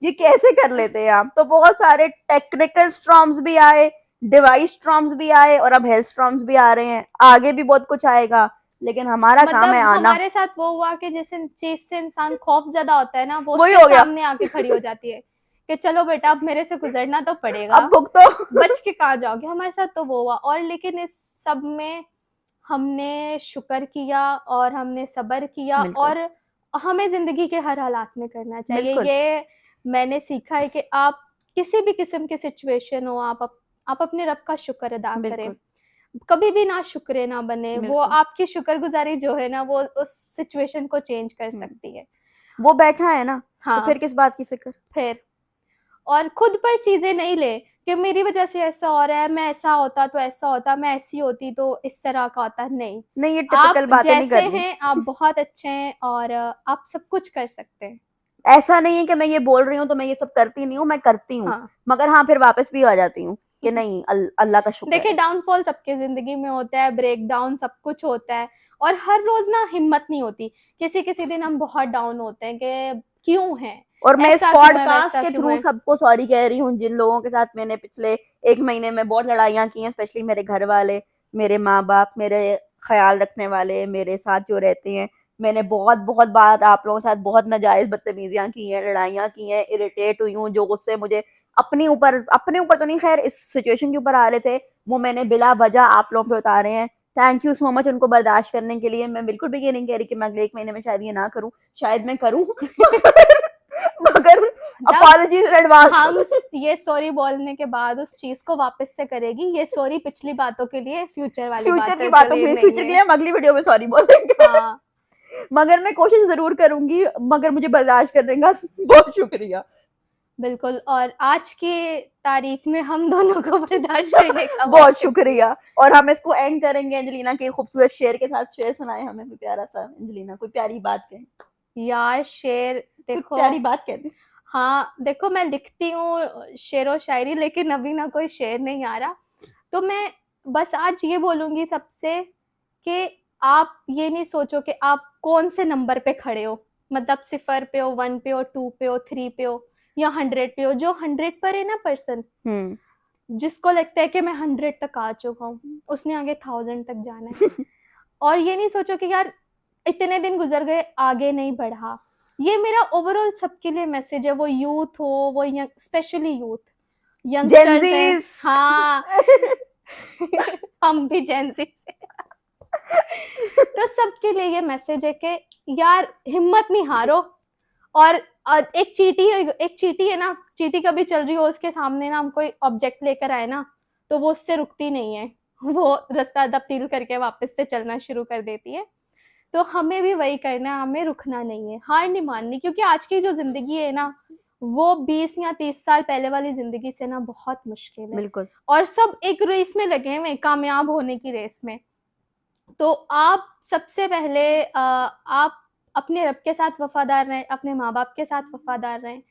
Speaker 1: ये कैसे कर लेते हैं आप। तो बहुत सारे टेक्निकल स्ट्रॉम्स भी आए, डिवाइस स्ट्रॉम्स भी आए, और अब हेल्थ स्ट्रॉम्स भी आ रहे हैं, आगे भी बहुत कुछ आएगा, लेकिन हमारा काम है
Speaker 2: मतलब
Speaker 1: आना।
Speaker 2: हमारे साथ वो हुआ कि जैसे चीज से इंसान खौफ ज्यादा होता है ना, वो
Speaker 1: वही
Speaker 2: उसके
Speaker 1: हो गया,
Speaker 2: सामने आके खड़ी हो जाती है कि चलो बेटा अब मेरे से गुजरना तो पड़ेगा,
Speaker 1: अब भुगतो
Speaker 2: बच के कहाँ जाओगे। हमारे साथ तो वो हुआ, और लेकिन इस सब में हमने शुक्र किया और हमने सब्र किया,
Speaker 1: बिल्कुल।
Speaker 2: और हमें जिंदगी के हर हालात में करना चाहिए।
Speaker 1: बिल्कुल।
Speaker 2: ये मैंने सीखा है कि आप किसी भी किस्म की सिचुएशन हो, आप अपने रब का शुक्र अदा करें,
Speaker 1: बिल्कुल।
Speaker 2: कभी भी ना शुक्रे ना बने। वो
Speaker 1: बिल्कुल।
Speaker 2: आपकी शुक्रगुजारी जो है ना, वो उस सिचुएशन को चेंज कर सकती है।
Speaker 1: वो बैठा है ना, तो
Speaker 2: हाँ।
Speaker 1: फिर किस बात की फिक्र।
Speaker 2: फिर, और खुद पर चीजें नहीं ले कि मेरी वजह से ऐसा हो रहा है, मैं ऐसा होता तो ऐसा होता, मैं ऐसी होती तो इस तरह का होता। नहीं,
Speaker 1: नहीं, ये
Speaker 2: आप
Speaker 1: टिपिकल बातें नहीं
Speaker 2: जैसे
Speaker 1: करनी।
Speaker 2: हैं आप बहुत अच्छे हैं, और आप सब कुछ कर सकते हैं।
Speaker 1: ऐसा नहीं है कि मैं ये बोल रही हूँ तो मैं ये सब करती नहीं हूँ, मैं करती हूँ,
Speaker 2: हाँ।
Speaker 1: मगर हाँ फिर वापस भी आ जाती हूँ कि नहीं, अल्लाह का शुक्र
Speaker 2: देखिए,
Speaker 1: है।
Speaker 2: डाउनफॉल सबके जिंदगी में होता है, ब्रेक डाउन सब कुछ होता है, और हर रोज ना हिम्मत नहीं होती। किसी किसी दिन हम बहुत डाउन होते हैं कि क्यों है,
Speaker 1: और मैं इस
Speaker 2: ऐसा क्यों है,
Speaker 1: पॉडकास्ट
Speaker 2: वैसा
Speaker 1: के
Speaker 2: क्यों
Speaker 1: थ्रू
Speaker 2: है।
Speaker 1: सबको सॉरी कह रही हूँ, जिन लोगों के साथ मैंने पिछले 1 महीने में बहुत लड़ाइयाँ की हैं, स्पेशली मेरे घर वाले, मेरे माँ बाप, मेरे ख्याल रखने वाले, मेरे साथ जो रहते हैं। मैंने बहुत बहुत बात आप लोगों के साथ बहुत नाजायज बदतमीजियां की हैं, लड़ाइयाँ की हैं, इरिटेट हुई हूँ, जो गुस्से मुझे अपने ऊपर तो नहीं, खैर इस सिचुएशन के ऊपर आ रहे थे, वो मैंने बिला वजह आप लोगों पे उतारे हैं। थैंक यू सो मच उनको बर्दाश्त करने के लिए। मैं बिल्कुल भी ये नहीं कह रही कि मैं अगले 1 महीने में शायद ये ना करूं, शायद मैं करूं मगर
Speaker 2: जब
Speaker 1: अपॉलजीज इन एडवांस।
Speaker 2: हम ये सॉरी बोलने के बाद उस चीज को वापस से करेगी, ये सॉरी पिछली बातों के लिए, फ्यूचर वाली
Speaker 1: फ्यूचर की
Speaker 2: बातों के
Speaker 1: बातों
Speaker 2: लिए
Speaker 1: के लिए,
Speaker 2: नहीं
Speaker 1: फ्यूचर के
Speaker 2: है।
Speaker 1: लिए हम अगली वीडियो में सॉरी बोलेंगे
Speaker 2: हाँ।
Speaker 1: मगर मैं कोशिश जरूर करूंगी, मगर मुझे बर्दाश्त करने का बहुत शुक्रिया।
Speaker 2: बिल्कुल, और आज की तारीख में हम दोनों को बर्दाश्त करने का
Speaker 1: बहुत शुक्रिया। और हम इसको एंड करेंगे एंजेलिना के खूबसूरत शेर के साथ। शेर सुनाए हमें कोई प्यारा सा, एंजेलिना कोई प्यारी बात कहें।
Speaker 2: यार, शेर
Speaker 1: कोई
Speaker 2: देखो,
Speaker 1: प्यारी बात कहते।
Speaker 2: हाँ देखो, मैं लिखती हूँ शेर व शायरी, लेकिन अभी ना कोई शेर नहीं आ रहा, तो मैं बस आज ये बोलूंगी सबसे कि आप ये नहीं सोचो कि आप कौन से नंबर पे खड़े हो, मतलब 0 पे हो, 1 पे हो, 2 पे हो, 3 पे हो, या 100 पे हो। जो 100 पर है ना पर्सन, जिसको लगता है कि मैं 100 तक आ चुका हूँ, उसने आगे 1000 तक जाना है। और ये नहीं सोचो कि यार इतने दिन गुजर गए, आगे नहीं बढ़ा। ये मेरा ओवरऑल सबके लिए मैसेज है, वो यूथ हो, वो यंग, स्पेशली यूथ, यंगस्टर्स हैं।
Speaker 1: जेनजीस।
Speaker 2: हाँ। हम भी जेंजी से। तो सबके लिए ये मैसेज है कि यार हिम्मत नहीं हारो। और एक चींटी है ना, चींटी कभी चल रही हो, उसके सामने ना हम कोई ऑब्जेक्ट लेकर आए ना, तो वो उससे रुकती नहीं है, वो रास्ता तब्दील करके वापस से चलना शुरू कर देती है। तो हमें भी वही करना है, हमें रुकना नहीं है, हार नहीं माननी, क्योंकि आज की जो जिंदगी है ना, वो 20 या 30 साल पहले वाली जिंदगी से ना बहुत मुश्किल है।
Speaker 1: बिल्कुल।
Speaker 2: और सब एक रेस में लगे हुए, कामयाब होने की रेस में। तो आप सबसे पहले आप अपने रब के साथ वफादार रहें, अपने माँ बाप के साथ वफादार रहें,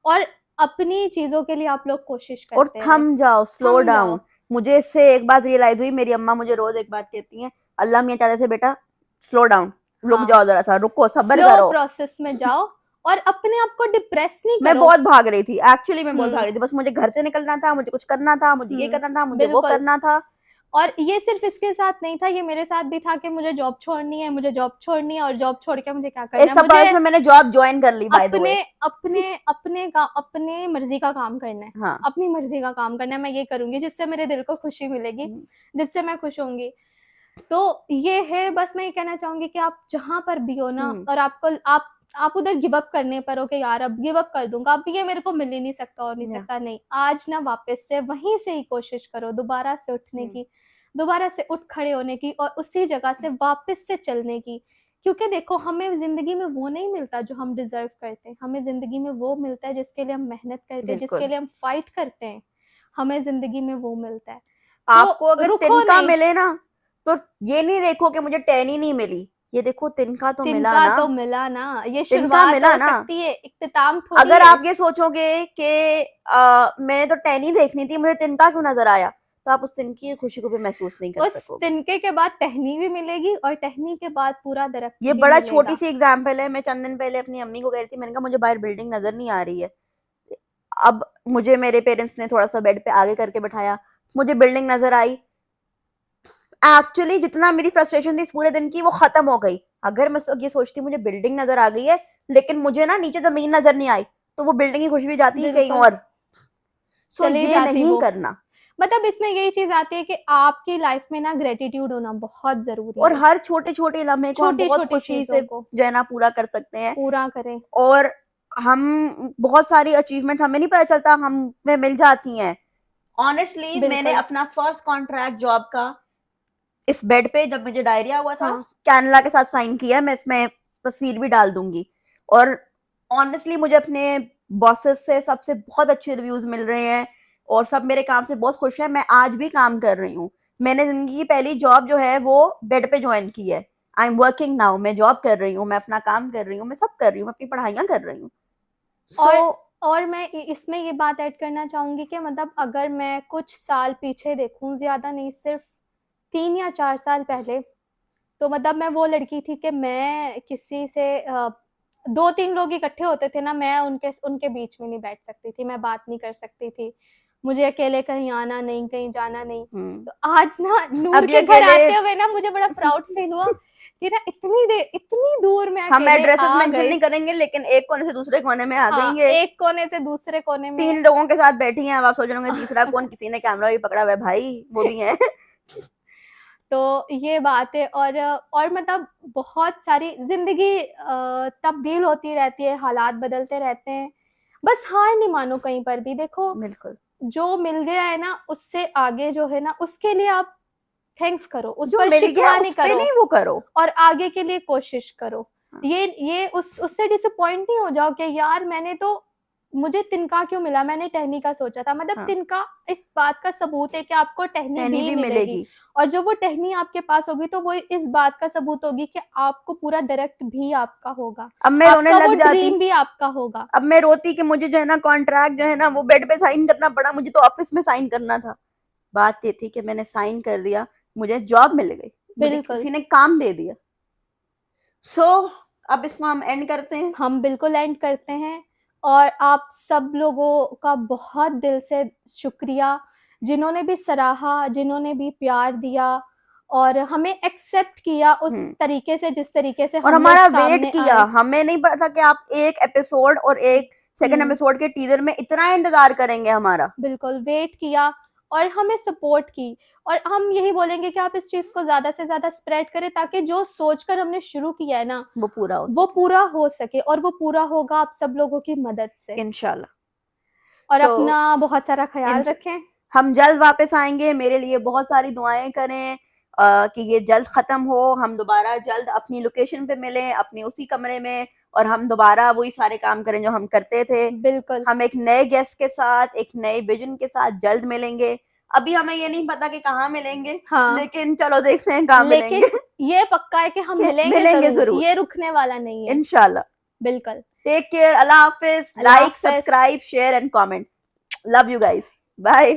Speaker 2: और अपनी चीजों के लिए आप लोग कोशिश
Speaker 1: और
Speaker 2: करते रहें।
Speaker 1: थम जाओ, स्लो
Speaker 2: थम
Speaker 1: डाउन।
Speaker 2: जाओ,
Speaker 1: मुझे इससे एक बात रियलाइज हुई, मेरी अम्मा मुझे रोज एक बात कहती हैं, अल्लाह मियाँ ताला से, बेटा स्लो डाउन, रुक
Speaker 2: हाँ,
Speaker 1: जाओ, जरा सा रुको, सब्र
Speaker 2: स्लो
Speaker 1: करो।
Speaker 2: प्रोसेस में जाओ, और अपने आप को डिप्रेस नहीं
Speaker 1: मैं
Speaker 2: करो।
Speaker 1: बहुत भाग रही थी, एक्चुअली मैं बहुत भाग
Speaker 2: हम्म।
Speaker 1: रही थी, बस मुझे घर से निकलना था, मुझे कुछ करना था, मुझे ये करना था, मुझे वो
Speaker 2: बिल्कुल।
Speaker 1: करना था।
Speaker 2: और ये सिर्फ इसके साथ नहीं था, ये मेरे साथ भी था कि मुझे जॉब छोड़नी है, मुझे जॉब छोड़नी है, और जॉब छोड़ के मुझे क्या करना
Speaker 1: इस
Speaker 2: है, मुझे
Speaker 1: में मैंने जॉब ज्वाइन कर ली, बाय द
Speaker 2: अपने
Speaker 1: वे।
Speaker 2: अपने अपने मर्जी का काम करना है।
Speaker 1: हाँ।
Speaker 2: अपनी मर्जी का काम करना है, मैं ये करूंगी जिससे मेरे दिल को खुशी मिलेगी, जिससे मैं खुश होंगी। तो ये है, बस मैं ये कहना चाहूंगी कि आप जहां पर भी हो ना, और आप उधर गिव अप करने पर हो कि यार अब गिव अप कर दूंगा, अब ये मेरे को मिल ही नहीं सकता और नहीं
Speaker 1: या।
Speaker 2: सकता, नहीं, आज ना वापस से वहीं से ही कोशिश करो दोबारा से उठने की, दोबारा से उठ खड़े होने की, और उसी जगह से वापस से चलने की। क्योंकि देखो, हमें जिंदगी में वो नहीं मिलता जो हम डिजर्व करते हैं, हमें जिंदगी में वो मिलता है जिसके लिए हम मेहनत करते हैं, जिसके
Speaker 1: बिल्कुल।
Speaker 2: लिए हम फाइट करते हैं, हमें जिंदगी में वो मिलता है।
Speaker 1: आपको
Speaker 2: तो
Speaker 1: अगर
Speaker 2: रुको
Speaker 1: तिनका
Speaker 2: नहीं।
Speaker 1: मिले ना, तो ये नहीं देखो कि मुझे टैन ही नहीं मिली, ये देखो तिनका तो मिला
Speaker 2: तिनका
Speaker 1: ना।
Speaker 2: तो मिला ना, ये
Speaker 1: तिनका
Speaker 2: शुरुआत
Speaker 1: मिला
Speaker 2: हो
Speaker 1: ना।
Speaker 2: सकती है, इख्तिताम थोड़ी
Speaker 1: अगर
Speaker 2: है।
Speaker 1: आप ये सोचोगे कि मैंने तो टैन ही देखनी थी, मुझे तिनका क्यों नजर आया, तो आप उस तिनकी की खुशी को भी महसूस नहीं कर
Speaker 2: उस
Speaker 1: सकोगे।
Speaker 2: तिनके के बाद टहनी भी मिलेगी, और टहनी के बाद पूरा दरख्त
Speaker 1: ये
Speaker 2: भी
Speaker 1: बड़ा छोटी
Speaker 2: मिलेगा।
Speaker 1: सी एग्जाम्पल है। मैं चंद दिन पहले अपनी अम्मी को कह रही थी, मैंने कहा मुझे बाहर बिल्डिंग नजर नहीं आ रही है। अब मुझे मेरे पेरेंट्स ने थोड़ा सा बेड पे आगे करके बैठाया, मुझे बिल्डिंग नजर आई। एक्चुअली जितना मेरी फ्रस्ट्रेशन थी इस पूरे दिन की, वो खत्म हो गई। अगर मैं ये सोचती मुझे बिल्डिंग नजर आ गई है, लेकिन मुझे ना नीचे जमीन नजर नहीं आई, तो वो बिल्डिंग की खुशी भी जाती है कहीं
Speaker 2: बिल्कुल,
Speaker 1: और। सो
Speaker 2: चली
Speaker 1: ये
Speaker 2: जाती
Speaker 1: नहीं
Speaker 2: वो।
Speaker 1: करना।
Speaker 2: मतलब इसमें यही चीज आती है कि आपकी लाइफ में ना ग्रेटिट्यूड होना बहुत जरूरी
Speaker 1: और
Speaker 2: है।
Speaker 1: हर छोटे छोटे लम्हे को हम
Speaker 2: छोटी
Speaker 1: बहुत
Speaker 2: छोटी
Speaker 1: खुशी से
Speaker 2: चीजों को
Speaker 1: जो है ना पूरा कर सकते हैं।
Speaker 2: पूरा करें।
Speaker 1: और हम बहुत सारी अचीवमेंट्स हमें नहीं पता चलता हमें मिल जाती हैं। ऑनेस्टली मैंने
Speaker 2: बिल्कुल।
Speaker 1: अपना फर्स्ट कॉन्ट्रैक्ट जॉब का इस बेड पे, जब मुझे डायरिया हुआ था,
Speaker 2: हाँ।
Speaker 1: कैनला के साथ साइन किया। मैं इसमें तस्वीर भी डाल दूंगी। और ऑनेस्टली मुझे अपने बॉसेस से सबसे बहुत अच्छे रिव्यूज मिल रहे हैं, और सब मेरे काम से बहुत खुश हैं। मैं आज भी काम कर रही हूँ। मैंने जिंदगी की पहली जॉब जो है वो बेड पे ज्वाइन की है। I am working now. मैं जॉब कर रही हूँ, मैं अपना काम कर रही हूँ, मैं सब कर रही हूँ, मैं अपनी पढ़ाइयाँ कर रही हूँ।
Speaker 2: और
Speaker 1: सो
Speaker 2: और मैं इसमें ये बात ऐड करना चाहूंगी कि मतलब अगर मैं कुछ साल पीछे देखूं, ज्यादा नहीं, सिर्फ 3 या 4 साल पहले, तो मतलब मैं वो लड़की थी कि मैं किसी से 2-3 लोग इकट्ठे होते थे ना, मैं उनके उनके बीच में नहीं बैठ सकती थी, मैं बात नहीं कर सकती थी, मुझे अकेले कहीं आना नहीं, कहीं जाना नहीं। तो आज ना नूर
Speaker 1: अब ये
Speaker 2: के घर
Speaker 1: अकेले
Speaker 2: आते हुए ना मुझे बड़ा प्राउड फील हुआ कि ना इतनी दूर मैं
Speaker 1: हम
Speaker 2: अकेले
Speaker 1: एड्रेसेस
Speaker 2: आ
Speaker 1: मेंशन
Speaker 2: गई।
Speaker 1: नहीं करेंगे, लेकिन एक कोने से दूसरे कोने में आ
Speaker 2: हाँ,
Speaker 1: गएंगे।
Speaker 2: एक कोने से दूसरे कोने में।
Speaker 1: 3 लोगों के साथ बैठी हैं, अब आप सोच रहे होंगे तीसरा कौन, किसी ने कैमरा भी पकड़ा हुआ है भाई, वो भी है।
Speaker 2: तो ये बात है। और मतलब बहुत सारी जिंदगी तब्दील होती रहती है, हालात बदलते रहते हैं, बस हार नहीं मानो कहीं पर भी। देखो,
Speaker 1: बिल्कुल।
Speaker 2: जो मिल गया है ना, उससे आगे जो है ना, उसके लिए आप थैंक्स करो, उस
Speaker 1: जो
Speaker 2: पर
Speaker 1: मिल गया
Speaker 2: शिकवा नहीं
Speaker 1: उस पे
Speaker 2: करो,
Speaker 1: नहीं वो करो।
Speaker 2: और आगे के लिए कोशिश करो।
Speaker 1: हाँ।
Speaker 2: ये उससे डिसअपॉइंट नहीं हो जाओ कि यार मैंने तो, मुझे तिनका क्यों मिला, मैंने टहनी का सोचा था। मतलब
Speaker 1: हाँ।
Speaker 2: तिनका इस बात का सबूत है कि आपको टहनी
Speaker 1: टहनी
Speaker 2: भी
Speaker 1: भी
Speaker 2: मिलेगी,
Speaker 1: मिलेगी।
Speaker 2: और जब वो टहनी आपके पास होगी तो वो इस बात का सबूत होगी कि आपको पूरा दरख्त भी आपका होगा,
Speaker 1: अब मैं रोने
Speaker 2: आपका वो
Speaker 1: लग जाती।
Speaker 2: ड्रीम भी आपका होगा।
Speaker 1: अब मैं रोती कि मुझे जो है ना कॉन्ट्रैक्ट जो है ना वो बेड पे साइन करना पड़ा, मुझे तो ऑफिस में साइन करना था। बात ये थी कि मैंने साइन कर दिया, मुझे जॉब मिल गई, मुझे
Speaker 2: बिल्कुल।
Speaker 1: किसी ने काम दे दिया। सो अब इसको हम एंड करते हैं।
Speaker 2: हम बिल्कुल एंड करते हैं, और आप सब लोगों का बहुत दिल से शुक्रिया, जिन्होंने भी सराहा, जिन्होंने भी प्यार दिया और हमें एक्सेप्ट किया उस तरीके से जिस तरीके से
Speaker 1: और
Speaker 2: हम
Speaker 1: हमारा
Speaker 2: लोग
Speaker 1: वेट
Speaker 2: सामने
Speaker 1: किया।
Speaker 2: आए।
Speaker 1: हमें नहीं पता कि आप एक एपिसोड और एक सेकंड एपिसोड के टीजर में इतना इंतजार करेंगे हमारा।
Speaker 2: बिल्कुल वेट किया और हमें सपोर्ट की। और हम यही बोलेंगे कि आप इस चीज को ज्यादा से ज्यादा स्प्रेड करें ताकि जो सोचकर हमने शुरू किया है ना
Speaker 1: वो पूरा हो
Speaker 2: वो पूरा हो सके, और वो पूरा होगा आप सब लोगों की मदद से।
Speaker 1: इंशाल्लाह।
Speaker 2: और
Speaker 1: So,
Speaker 2: अपना बहुत सारा ख्याल रखें।
Speaker 1: हम जल्द वापस आएंगे। मेरे लिए बहुत सारी दुआएं करें कि ये जल्द खत्म हो, हम दोबारा जल्द अपनी लोकेशन पे मिलें, अपनी उसी कमरे में, और हम दोबारा वही सारे काम करें जो हम करते थे।
Speaker 2: बिल्कुल
Speaker 1: हम एक नए गेस्ट के साथ, एक नए विजन के साथ जल्द मिलेंगे। अभी हमें ये नहीं पता कि कहाँ मिलेंगे,
Speaker 2: हाँ,
Speaker 1: लेकिन चलो देखते हैं कहाँ
Speaker 2: लेकिन
Speaker 1: मिलेंगे।
Speaker 2: ये पक्का है कि हम मिलेंगे
Speaker 1: मिलेंगे
Speaker 2: जरूर,
Speaker 1: जरूर,
Speaker 2: ये रुकने वाला नहीं है।
Speaker 1: इंशाल्लाह।
Speaker 2: बिल्कुल।
Speaker 1: टेक केयर, अल्लाह हाफिज।
Speaker 2: अल्लाह
Speaker 1: लाइक,
Speaker 2: हाफ़िज़।
Speaker 1: Subscribe, share and comment. Love you guys, bye.